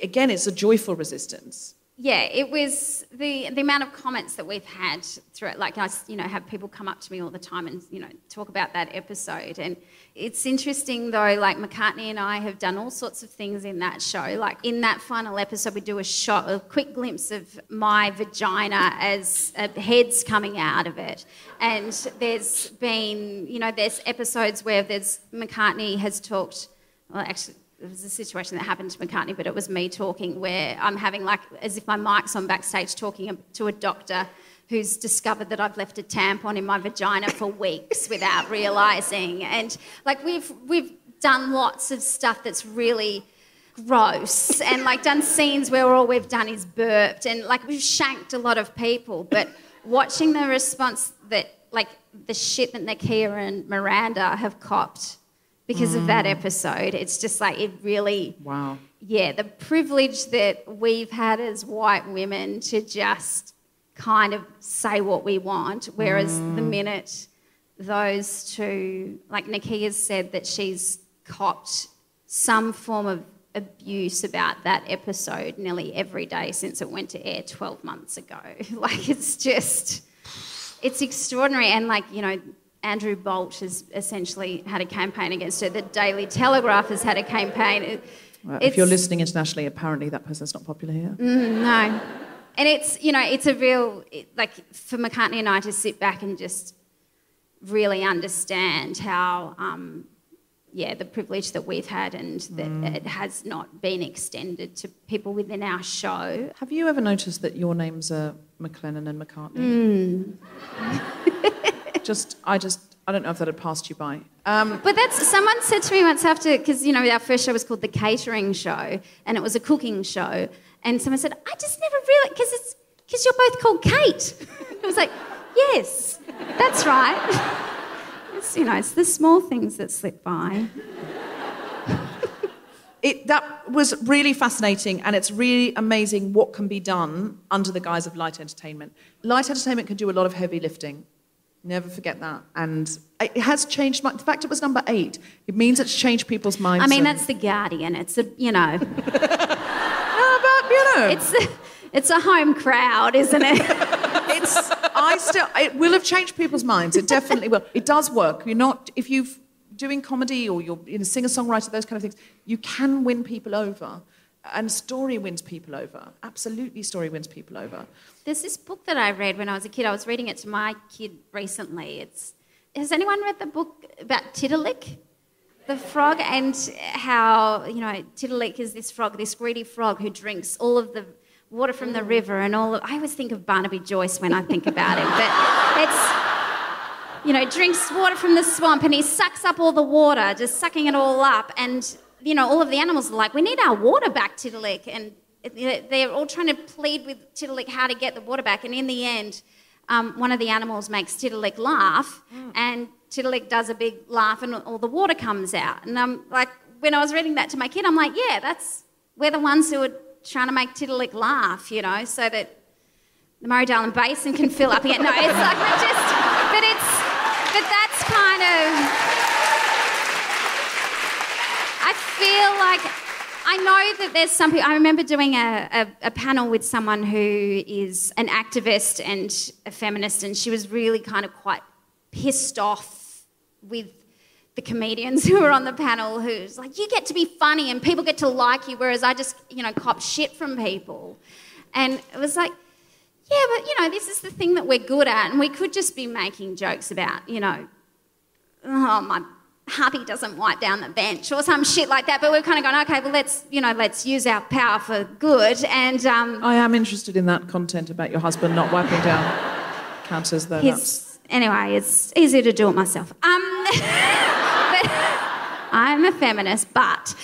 again, it's a joyful resistance. Yeah, it was the amount of comments that we've had through it. Like, I have people come up to me all the time and, talk about that episode. And it's interesting, though, like, McCartney and I have done all sorts of things in that show. Like, in that final episode, we do a quick glimpse of my vagina as heads coming out of it. And there's been, there's episodes where McCartney has talked, well, actually, it was a situation that happened to McCartney, but it was me talking, where I'm having, like, as if my mic's on backstage, talking to a doctor who's discovered that I've left a tampon in my vagina for weeks without realising. And, like, we've done lots of stuff that's really gross, and, like, done scenes where all we've done is burped, and, like, we've shanked a lot of people. But watching the response that, like, the shit that Nakia and Miranda have copped because of that episode, it's just like, it really... Wow. Yeah, the privilege that we've had as white women to just kind of say what we want, whereas the minute those two... Like, Nakia's said that she's copped some form of abuse about that episode nearly every day since it went to air 12 months ago. Like, it's just... It's extraordinary. And, like, Andrew Bolt has essentially had a campaign against her. The Daily Telegraph has had a campaign. If you're listening internationally, apparently that person's not popular here. No. And it's, it's a real... Like, for McCartney and I to sit back and just really understand how, the privilege that we've had, and that it has not been extended to people within our show. Have you ever noticed that your names are McLennan and McCartney? I don't know if that had passed you by. But someone said to me once after, because, you know, our first show was called The Catering Show, and it was a cooking show, and someone said, I just never realised, because you're both called Kate. I was like, yes, that's right. It's, you know, it's the small things that slip by. That was really fascinating, and it's really amazing what can be done under the guise of light entertainment. Light entertainment can do a lot of heavy lifting. Never forget that. And it has changed. The fact it was number 8, it means it's changed people's minds. I mean, that's The Guardian. It's a, you know... It's a home crowd, isn't it? It will have changed people's minds. It definitely will. It does work. If you're doing comedy or you're a singer-songwriter, those kind of things, you can win people over. And story wins people over. Absolutely, story wins people over. There's this book that I read when I was a kid. I was reading it to my kid recently. Has anyone read the book about Tiddalik, the frog, and how, you know, Tiddalik is this frog, this greedy frog who drinks all of the water from the river and I always think of Barnaby Joyce when I think about him, but it's, you know, drinks water from the swamp and he sucks up all the water, just sucking it all up, and, you know, all of the animals are like, we need our water back, Tiddalik, and they're all trying to plead with Tiddalik how to get the water back, and in the end, one of the animals makes Tiddalik laugh, and Tiddalik does a big laugh and all the water comes out, and I'm like, when I was reading that to my kid, I'm like, yeah, we're the ones who are trying to make Tiddalik laugh, you know, so that the Murray-Darling Basin can fill up again. No, it's like but that's kind of, I feel like, I know that there's some people, I remember doing a panel with someone who is an activist and a feminist, and she was really kind of quite pissed off with the comedians who were on the panel, who's like, you get to be funny and people get to like you, whereas I just, you know, cop shit from people. And it was like, yeah, but, you know, this is the thing that we're good at, and we could just be making jokes about, you know, oh, my hubby doesn't wipe down the bench or some shit like that, but we're kind of going, okay, well, let's use our power for good. And I am interested in that content about your husband not wiping down counters, though. Anyway, it's easier to do it myself. But I'm a feminist, but,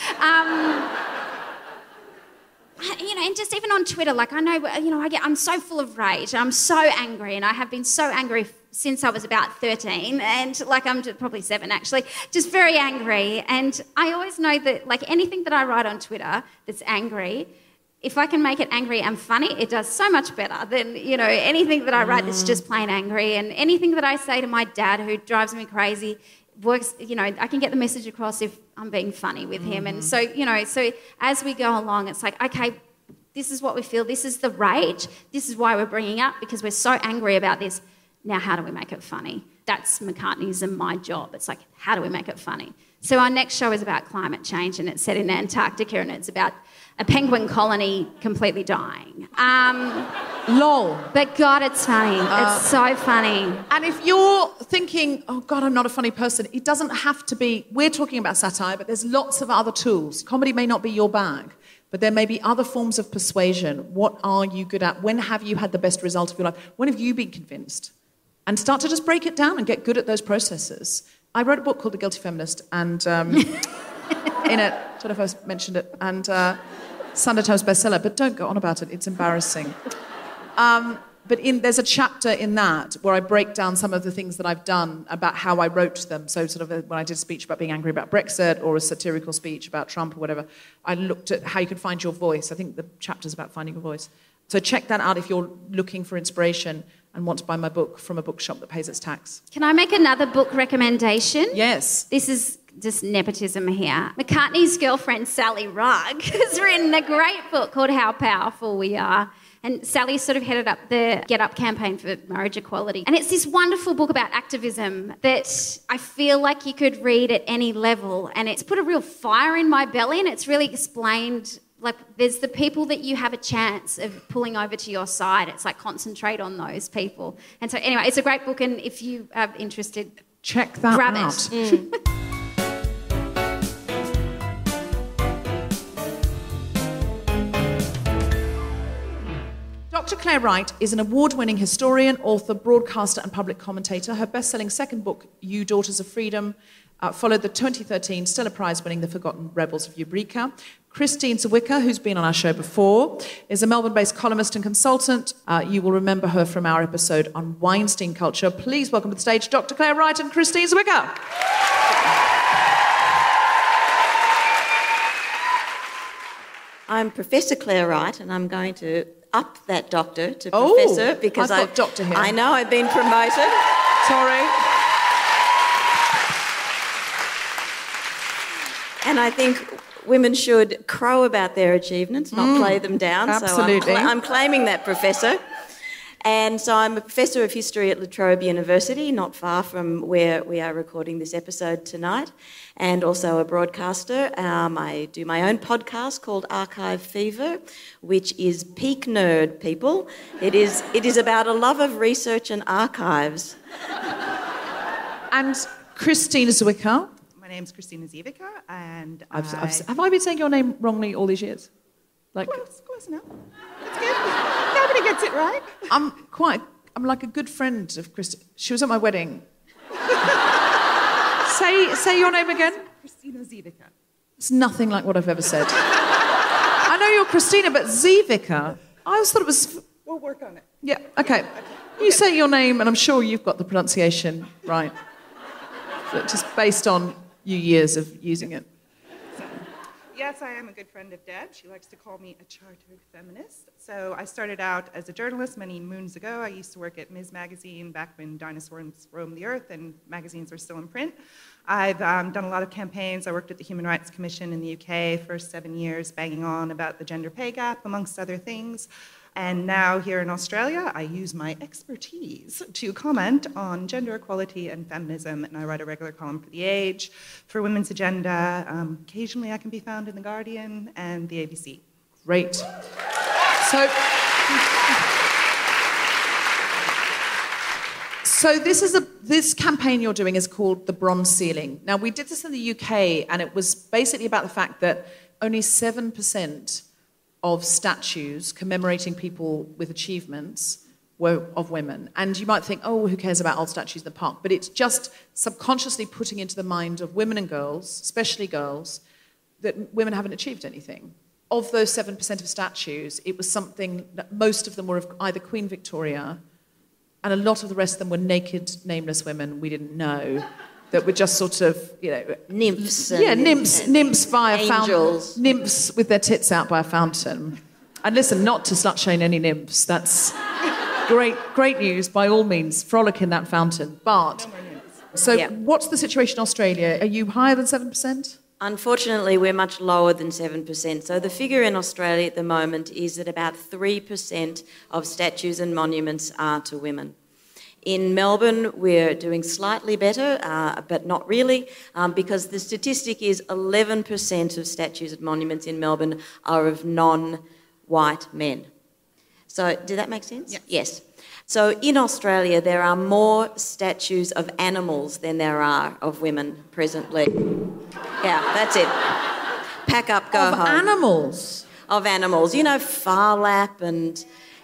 you know, and just even on Twitter, like, I know, you know, I'm so full of rage, I'm so angry, and I have been so angry since I was about 13, and, like, I'm probably 7, actually, just very angry, and I always know that, like, anything that I write on Twitter that's angry, if I can make it angry and funny, it does so much better than, you know, anything that I write that's just plain angry. And anything that I say to my dad, who drives me crazy, works, you know, I can get the message across if I'm being funny with him. And so, you know, so as we go along, it's like, okay, this is what we feel, this is the rage, this is why we're bringing up, because we're so angry about this. Now, how do we make it funny? That's McCartney's and my job. It's like, how do we make it funny? So our next show is about climate change, and it's set in Antarctica, and it's about a penguin colony completely dying. Lol. But God, it's funny. It's so funny. And if you're thinking, oh God, I'm not a funny person, it doesn't have to be, we're talking about satire, but there's lots of other tools. Comedy may not be your bag, but there may be other forms of persuasion. What are you good at? When have you had the best result of your life? When have you been convinced? And start to just break it down and get good at those processes. I wrote a book called The Guilty Feminist, and in it, I don't know if I mentioned it, and Sunday Times bestseller, but don't go on about it, it's embarrassing. But there's a chapter in that where I break down some of the things that I've done about how I wrote them. So sort of when I did a speech about being angry about Brexit, or a satirical speech about Trump or whatever, I looked at how you can find your voice. I think the chapter's about finding your voice. So check that out if you're looking for inspiration and want to buy my book from a bookshop that pays its tax. Can I make another book recommendation? Yes. This is just nepotism here. McCartney's girlfriend, Sally Rugg, has written a great book called How Powerful We Are. And Sally sort of headed up the Get Up campaign for marriage equality. And it's this wonderful book about activism that I feel like you could read at any level. And it's put a real fire in my belly, and it's really explained, like, there's the people that you have a chance of pulling over to your side. It's like, concentrate on those people. And so anyway, it's a great book, and if you are interested, check that grab out. It. Dr. Clare Wright is an award-winning historian, author, broadcaster and public commentator. Her best-selling second book, You Daughters of Freedom, followed the 2013 Stella Prize-winning The Forgotten Rebels of Eureka. Kristine Ziwicka, who's been on our show before, is a Melbourne-based columnist and consultant. You will remember her from our episode on Weinstein culture. Please welcome to the stage Dr. Clare Wright and Kristine Ziwicka. I'm Professor Clare Wright, and I'm going to up that doctor to Professor because I've got doctor here. I know I've been promoted. Sorry. And I think women should crow about their achievements, not play them down. Absolutely. So I'm claiming that, Professor. And so I'm a Professor of History at La Trobe University, not far from where we are recording this episode tonight, and also a broadcaster. I do my own podcast called Archive Fever, which is peak nerd, people. It is about a love of research and archives. And Kristine Ziwicka. My name's Kristine Ziwicka, and have I been saying your name wrongly all these years? Close enough. That's good. Nobody gets it right. I'm like a good friend of Kristine. She was at my wedding. Say your name again. Kristine Ziwicka. It's nothing like what I've ever said. I know you're Christina, but Ziwicka, I always thought it was... We'll work on it. Yeah, okay. You say your name, and I'm sure you've got the pronunciation right. Just based on your years of using it. Yes, I am a good friend of Deb. She likes to call me a chartered feminist. So I started out as a journalist many moons ago. I used to work at Ms. Magazine back when dinosaurs roamed the earth and magazines were still in print. I've done a lot of campaigns. I worked at the Human Rights Commission in the UK for 7 years, banging on about the gender pay gap, amongst other things. And now here in Australia, I use my expertise to comment on gender equality and feminism, and I write a regular column for The Age, for Women's Agenda. Occasionally I can be found in The Guardian and the ABC. Great. So this campaign you're doing is called the Bronze Ceiling. Now, we did this in the UK, and it was basically about the fact that only 7% of statues commemorating people with achievements were of women. And you might think, oh, who cares about old statues in the park? But it's just subconsciously putting into the mind of women and girls, especially girls, that women haven't achieved anything. Of those 7% of statues, it was something that most of them were of either Queen Victoria, and a lot of the rest of them were naked, nameless women we didn't know, that were just sort of, Nymphs. Nymphs via angels. fountain. Nymphs with their tits out by a fountain. And listen, not to slut-shame any nymphs. That's great news, by all means. Frolic in that fountain. But, What's the situation in Australia? Are you higher than 7%? Unfortunately, we're much lower than 7%. So the figure in Australia at the moment is that about 3% of statues and monuments are to women. In Melbourne, we're doing slightly better, but not really, because the statistic is 11% of statues and monuments in Melbourne are of non-white men. So, did that make sense? Yes. Yes. So, in Australia, there are more statues of animals than there are of women presently. Yeah, that's it. Pack up, go home. Animals? Of animals. You know, Phar Lap and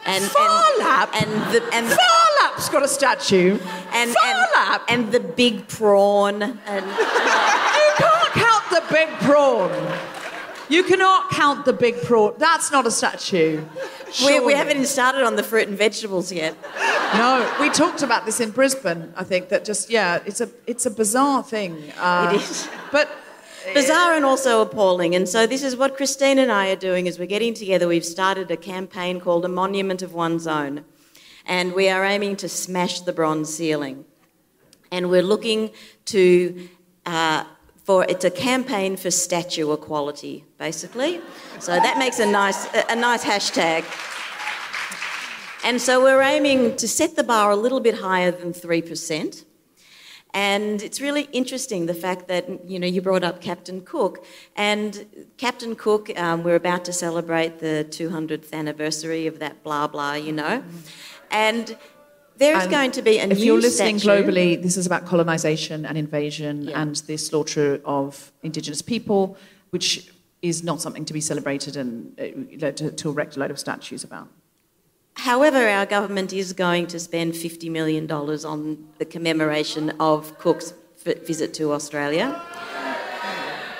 Phar Lap? Phar Lap's got a statue. Phar Lap? And the big prawn. And you can't count the big prawn. You cannot count the big prawn. That's not a statue. We haven't even started on the fruit and vegetables yet. No, we talked about this in Brisbane, I think, that just, it's a bizarre thing. It is. But bizarre and also appalling. And so this is what Kristine and I are doing is we're getting together. We've started a campaign called A Monument of One's Own. And we are aiming to smash the bronze ceiling. And we're looking to... it's a campaign for statue equality, basically. So that makes a nice hashtag. And so we're aiming to set the bar a little bit higher than 3%. And it's really interesting, the fact that, you brought up Captain Cook. And Captain Cook, we're about to celebrate the 200th anniversary of that blah, blah, And there's going to be a new statue. If you're listening globally, this is about colonisation and invasion and the slaughter of Indigenous people, which is not something to be celebrated and to erect a load of statues about. However, our government is going to spend $50 million on the commemoration of Cook's visit to Australia,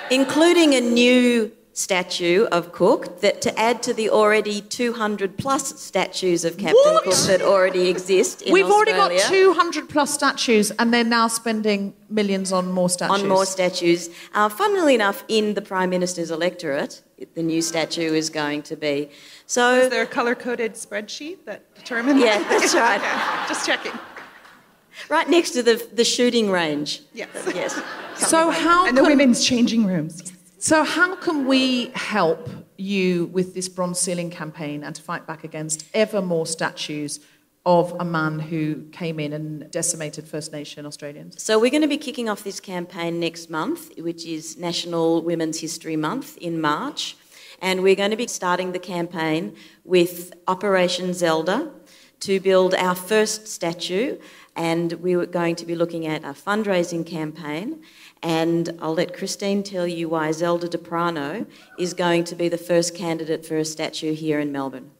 including a new statue of Cook that to add to the already 200 plus statues of Captain Cook that already exist in We've Australia. already got 200 plus statues and they're now spending millions on more statues. On more statues. Funnily enough, in the Prime Minister's electorate, the new statue is going to be. So, Is there a colour-coded spreadsheet that determines yeah, that's right. Okay, just checking. Right next to the shooting range. Yes. Yes. So how And the can- women's changing rooms. So how can we help you with this bronze ceiling campaign and to fight back against ever more statues of a man who came in and decimated First Nation Australians? So we're going to be kicking off this campaign next month, which is National Women's History Month in March. And we're going to be starting the campaign with Operation Zelda to build our first statue. And we were going to be looking at a fundraising campaign. And I'll let Kristine tell you why Zelda de Prano is going to be the first candidate for a statue here in Melbourne.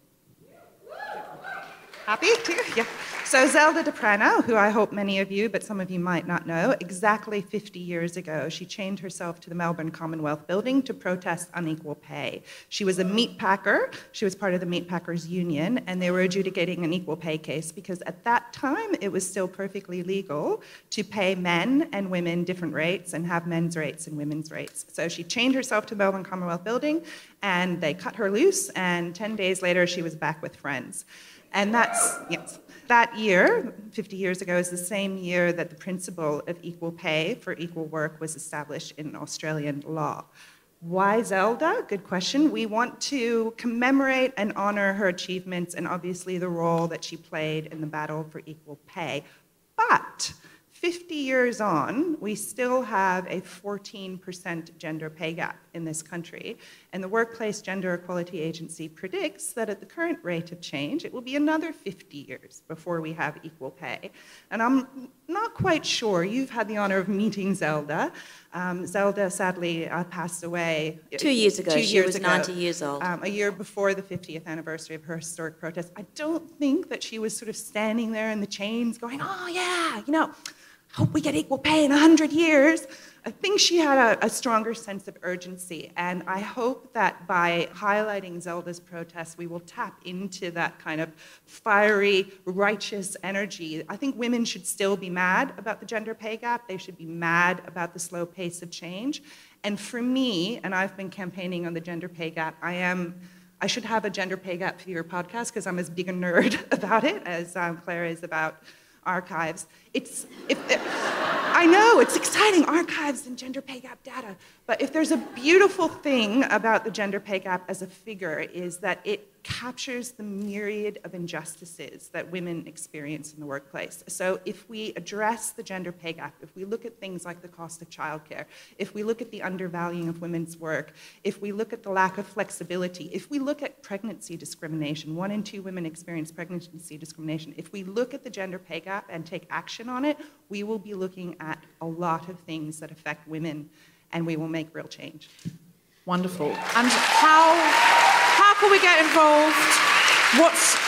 Happy to? Yeah. So Zelda de Prano, who I hope many of you, but some of you might not know, exactly 50 years ago, she chained herself to the Melbourne Commonwealth Building to protest unequal pay. She was a meat packer. She was part of the Meat Packers Union, and they were adjudicating an equal pay case because at that time it was still perfectly legal to pay men and women different rates and have men's rates and women's rates. So she chained herself to the Melbourne Commonwealth Building, and they cut her loose, and 10 days later she was back with friends. And that's, yes. That year, 50 years ago, is the same year that the principle of equal pay for equal work was established in Australian law. Why Zelda? Good question. We want to commemorate and honour her achievements and obviously the role that she played in the battle for equal pay. But 50 years on, we still have a 14% gender pay gap in this country, and the Workplace Gender Equality Agency predicts that at the current rate of change, it will be another 50 years before we have equal pay. And I'm not quite sure. You've had the honour of meeting Zelda. Zelda sadly passed away 2 years ago. She was 90 years old. A year before the 50th anniversary of her historic protest. I don't think that she was sort of standing there in the chains going, oh yeah, you know, hope we get equal pay in 100 years. I think she had a stronger sense of urgency, and I hope that by highlighting Zelda's protest, we will tap into that kind of fiery, righteous energy. I think women should still be mad about the gender pay gap. They should be mad about the slow pace of change. And for me, and I've been campaigning on the gender pay gap, I should have a gender pay gap for your podcast because I'm as big a nerd about it as Claire is about archives. I know, it's exciting, archives and gender pay gap data, but if there's a beautiful thing about the gender pay gap as a figure is that it captures the myriad of injustices that women experience in the workplace. So if we address the gender pay gap, if we look at things like the cost of childcare, if we look at the undervaluing of women's work, if we look at the lack of flexibility, if we look at pregnancy discrimination, 1 in 2 women experience pregnancy discrimination, if we look at the gender pay gap and take action on it, we will be looking at a lot of things that affect women, and we will make real change. Wonderful. And how can we get involved?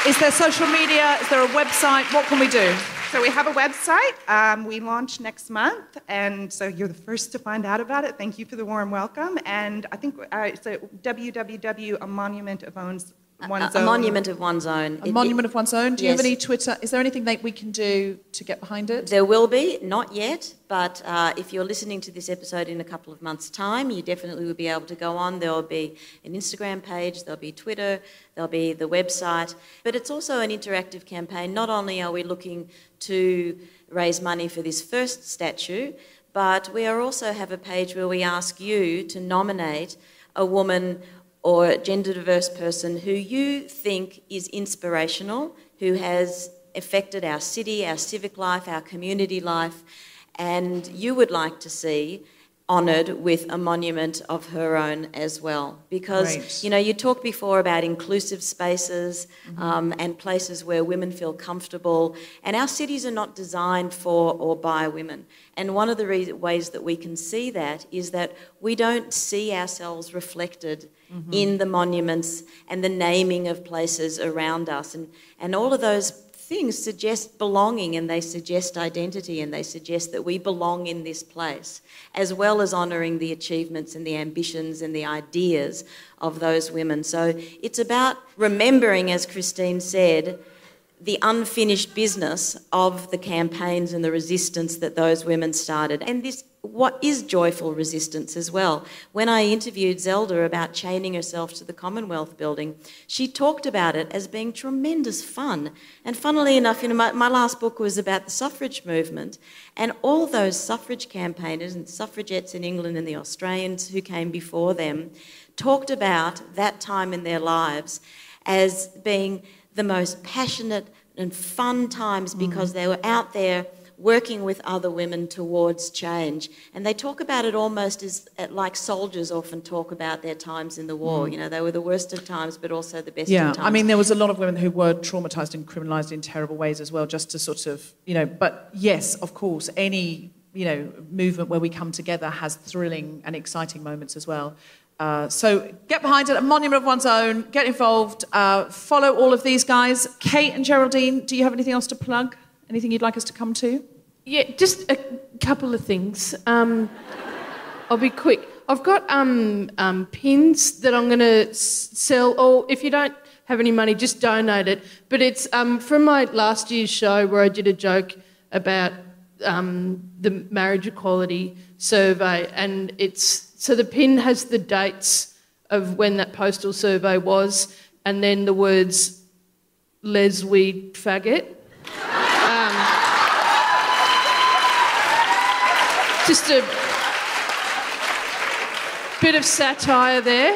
Is there social media? Is there a website? What can we do? So we have a website. We launch next month, and so you're the first to find out about it. Thank you for the warm welcome. And I think it's www. A Monument of One's One's a own. monument of one's own. A monument of one's own. Do you Yes. have any Twitter? Is there anything that we can do to get behind it? There will be, not yet, but if you're listening to this episode in a couple of months' time, you definitely will be able to go on. There will be an Instagram page, there'll be Twitter, there'll be the website. But it's also an interactive campaign. Not only are we looking to raise money for this first statue, but we also have a page where we ask you to nominate a woman or a gender diverse person who you think is inspirational, who has affected our city, our civic life, our community life, and you would like to see honoured with a monument of her own as well. Because, Great. you know, you talked before about inclusive spaces and places where women feel comfortable, and our cities are not designed for or by women. And one of the ways that we can see that is that we don't see ourselves reflected in the monuments and the naming of places around us. And all of those things suggest belonging, and they suggest identity, and they suggest that we belong in this place, as well as honouring the achievements and the ambitions and the ideas of those women. So it's about remembering, as Kristine said, the unfinished business of the campaigns and the resistance that those women started. And this, what is joyful resistance as well. When I interviewed Zelda about chaining herself to the Commonwealth building, she talked about it as being tremendous fun. And funnily enough, my last book was about the suffrage movement, and all those suffrage campaigners and suffragettes in England and the Australians who came before them talked about that time in their lives as being the most passionate and fun times because they were out there working with other women towards change. And they talk about it almost as like soldiers often talk about their times in the war. You know, they were the worst of times, but also the best of times. Yeah, I mean, there was a lot of women who were traumatised and criminalised in terrible ways as well, just to sort of, but yes, of course, any, movement where we come together has thrilling and exciting moments as well. So get behind it, a monument of one's own, get involved, follow all of these guys. Kate and Geraldine, do you have anything else to plug? Anything you'd like us to come to? Yeah, just a couple of things. I'll be quick. I've got pins that I'm going to sell, or if you don't have any money, just donate it. But it's from my last year's show where I did a joke about the marriage equality survey, and so the pin has the dates of when that postal survey was, and then the words "les we faggot." Just a bit of satire there.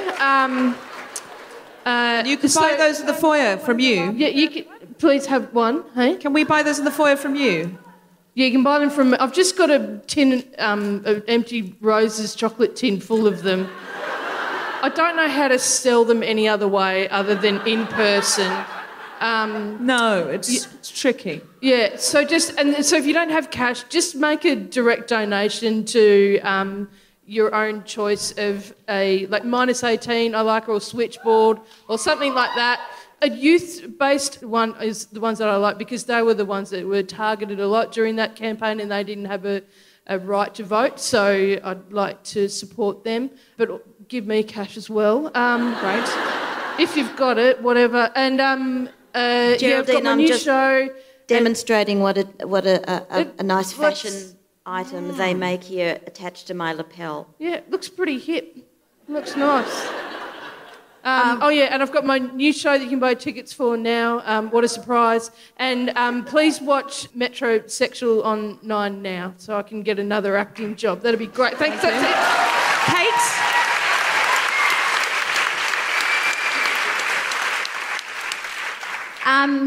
You can buy those in the foyer from you. Yeah, you can. Please have one. Hey, can we buy those in the foyer from you? Yeah, you can buy them from... I've just got a tin, an empty Rose's chocolate tin full of them. I don't know how to sell them any other way other than in person. No, it's tricky. Yeah, so if you don't have cash, just make a direct donation to your own choice of minus 18, I like, or a switchboard, or something like that. A youth-based one is the ones that I like because they were the ones that were targeted a lot during that campaign and they didn't have a right to vote, so I'd like to support them. But give me cash as well. Great. If you've got it, whatever. And Geraldine, I've got my new show. Demonstrating what a nice fashion item they make here attached to my lapel. Yeah, it looks pretty hip. Looks nice. And I've got my new show that you can buy tickets for now. What a surprise. And please watch Metrosexual on 9 now so I can get another acting job. That'd be great. Thanks. That's it. Kate?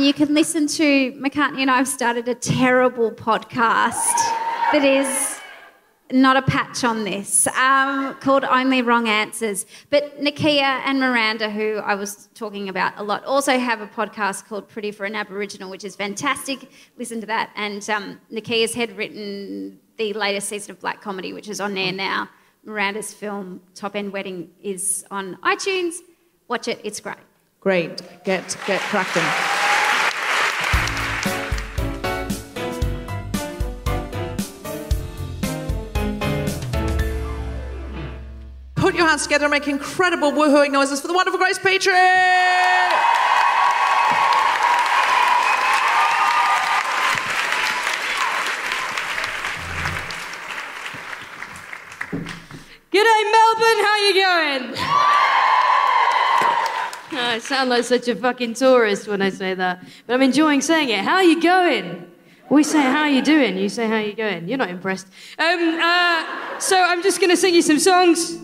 You can listen to McCartney and I have started a terrible podcast that is not a patch on this, called Only Wrong Answers. But Nakia and Miranda, who I was talking about a lot, also have a podcast called Pretty for an Aboriginal, which is fantastic. Listen to that. And Nakia's had written the latest season of Black Comedy, which is on there now. Miranda's film Top End Wedding is on iTunes. Watch it, it's great. Great. Get cracking. Put your hands together and make incredible woohooing noises for the wonderful Grace Petrie! G'day Melbourne, how you going? I sound like such a fucking tourist when I say that, but I'm enjoying saying it. How are you going? We say, how are you doing? You say, how are you going? You're not impressed. So I'm just going to sing you some songs.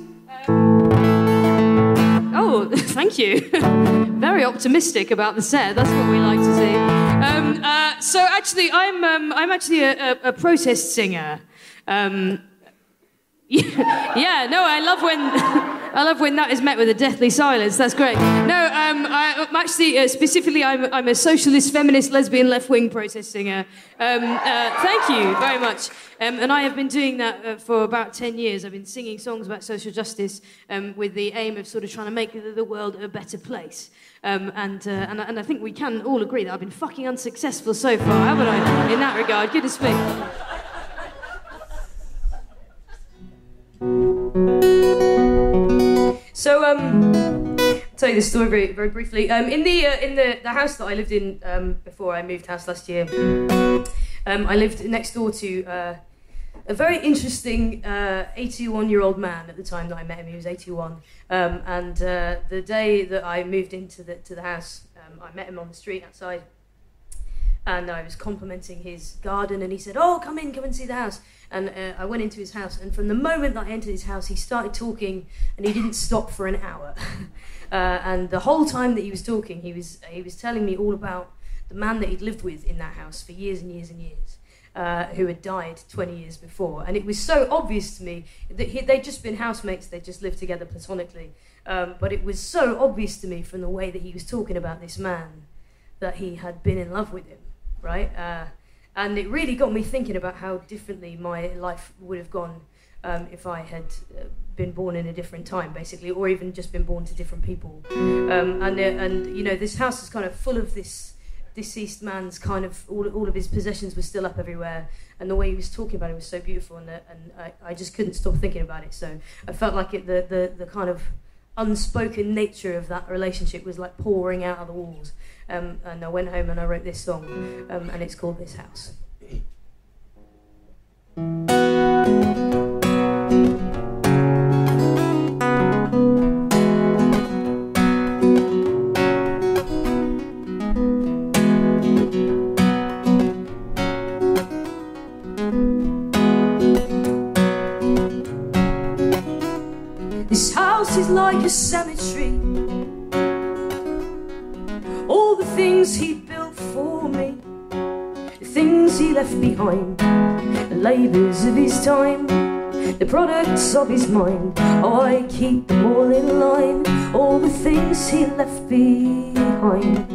Oh, thank you. Very optimistic about the set. That's what we like to see. So actually, I'm actually a protest singer. I love when that is met with a deathly silence. That's great. No, I'm actually, specifically, I'm a socialist, feminist, lesbian, left-wing protest singer. Thank you very much. And I have been doing that for about 10 years. I've been singing songs about social justice with the aim of sort of trying to make the world a better place. And I think we can all agree that I've been fucking unsuccessful so far, haven't I, in that regard? Goodness me. So, I'll tell you this story very, very briefly. In the house that I lived in before I moved house last year, I lived next door to a very interesting 81-year-old man at the time that I met him. He was 81, and the day that I moved into the house, I met him on the street outside, and I was complimenting his garden, and he said, "Oh, come in, come and see the house." And I went into his house, and from the moment that I entered his house, he started talking, and he didn't stop for an hour. And the whole time that he was talking, he was telling me all about the man that he'd lived with in that house for years and years and years, who had died 20 years before. And it was so obvious to me that they'd just been housemates, they'd just lived together platonically. But it was so obvious to me from the way that he was talking about this man that he had been in love with him, right? And it really got me thinking about how differently my life would have gone if I had been born in a different time, basically, or even just been born to different people. And you know, this house is kind of full of this deceased man's kind of, all of his possessions were still up everywhere, and the way he was talking about it was so beautiful, and I just couldn't stop thinking about it. So I felt like the kind of unspoken nature of that relationship was like pouring out of the walls. And I went home and I wrote this song, and it's called This House. This house is like a cemetery. All the things he built for me, the things he left behind, the labours of his time, the products of his mind. Oh, I keep them all in line, all the things he left behind.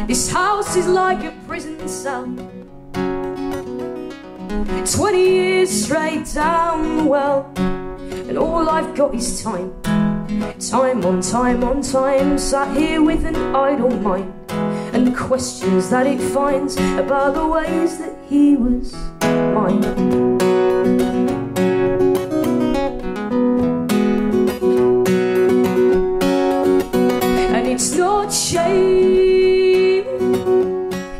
This house is like a prison cell, 20 years straight down the well, and all I've got is time. Time on time on time, sat here with an idle mind, and questions that it finds about the ways that he was mine. And it's not shame,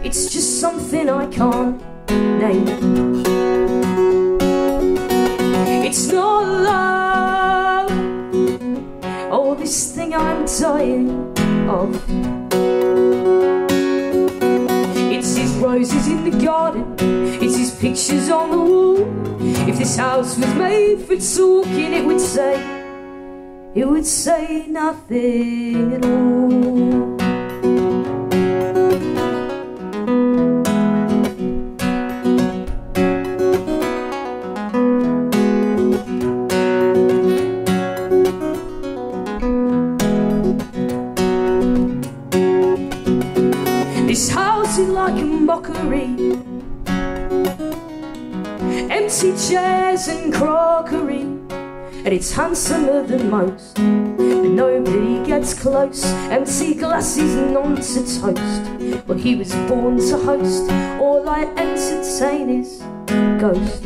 it's just something I can't name. It's not love, oh, this thing I'm dying of. It's his roses in the garden, it's his pictures on the wall. If this house was made for talking, it would say nothing at all. Like a mockery, empty chairs and crockery, and it's handsomer than most, but nobody gets close. Empty glasses, none to toast. Well, he was born to host, all I entertain is ghosts.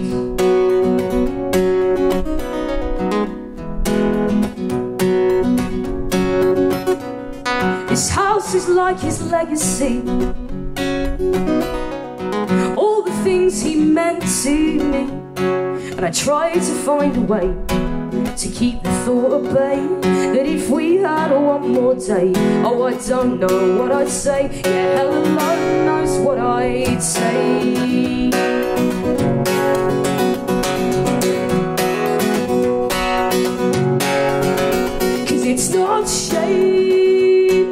This house is like his legacy, all the things he meant to me, and I tried to find a way to keep the thought at bay, that if we had one more day, oh, I don't know what I'd say. Yeah, hell alone knows what I'd say. Cause it's not shame,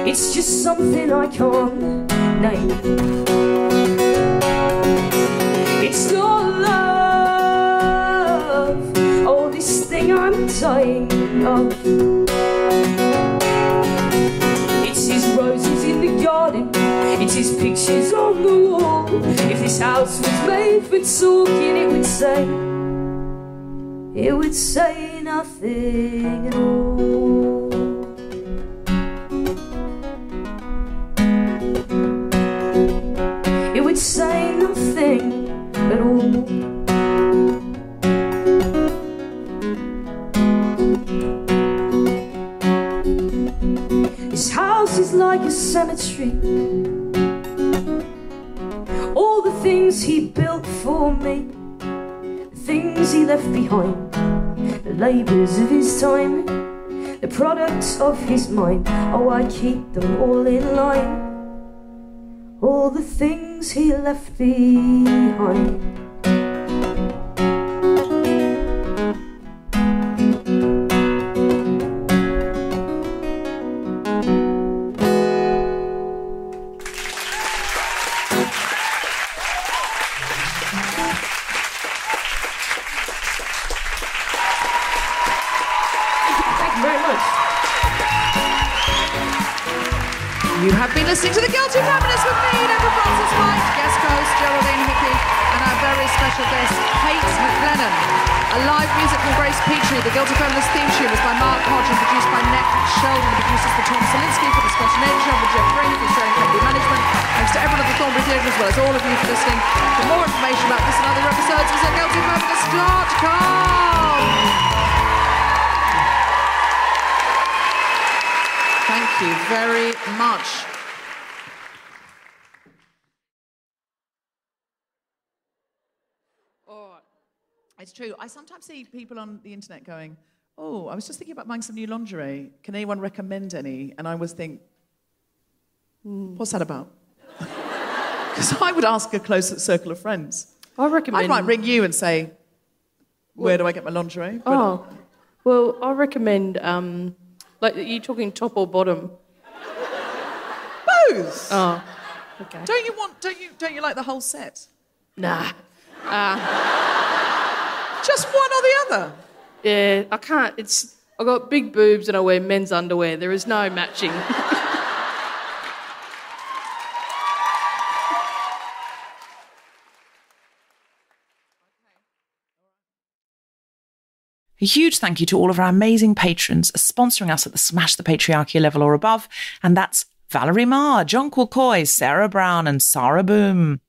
it's just something I can't name. It's not love, tying up. It's his roses in the garden, it's his pictures on the wall. If this house was made for talking, it would say nothing at all. It would say nothing at all. This house is like a cemetery. All the things he built for me, the things he left behind, the labours of his time, the products of his mind. Oh, I keep them all in line. All the things he left behind. Listening to The Guilty Feminist with me, Deborah Frances-White, guest host Geraldine Hickey, and our very special guest, Kate McLennan. A live music from Grace Petrie. The Guilty Feminist theme tune was by Mark Hodge and produced by Nick Sheldon. The producers for Tom Salinsky for the special edition, for Jeff Ring for showing company management. Thanks to everyone at the Thornbury Theatre as well as all of you for listening. For more information about this and other episodes, visit guiltyfeminist.com. Thank you very much. It's true. I sometimes see people on the internet going, oh, I was just thinking about buying some new lingerie. Can anyone recommend any? And I always think, what's that about? Because I would ask a close circle of friends. I might ring you and say, where do I get my lingerie? But well, I recommend, like, are you talking top or bottom? Both. Oh, okay. Don't you like the whole set? Nah. Just one or the other? Yeah, I can't. I've got big boobs and I wear men's underwear. There is no matching. A huge thank you to all of our amazing patrons sponsoring us at the Smash the Patriarchy level or above, and that's Valerie Marr, John Quilcoy, Sarah Brown and Sarah Boom.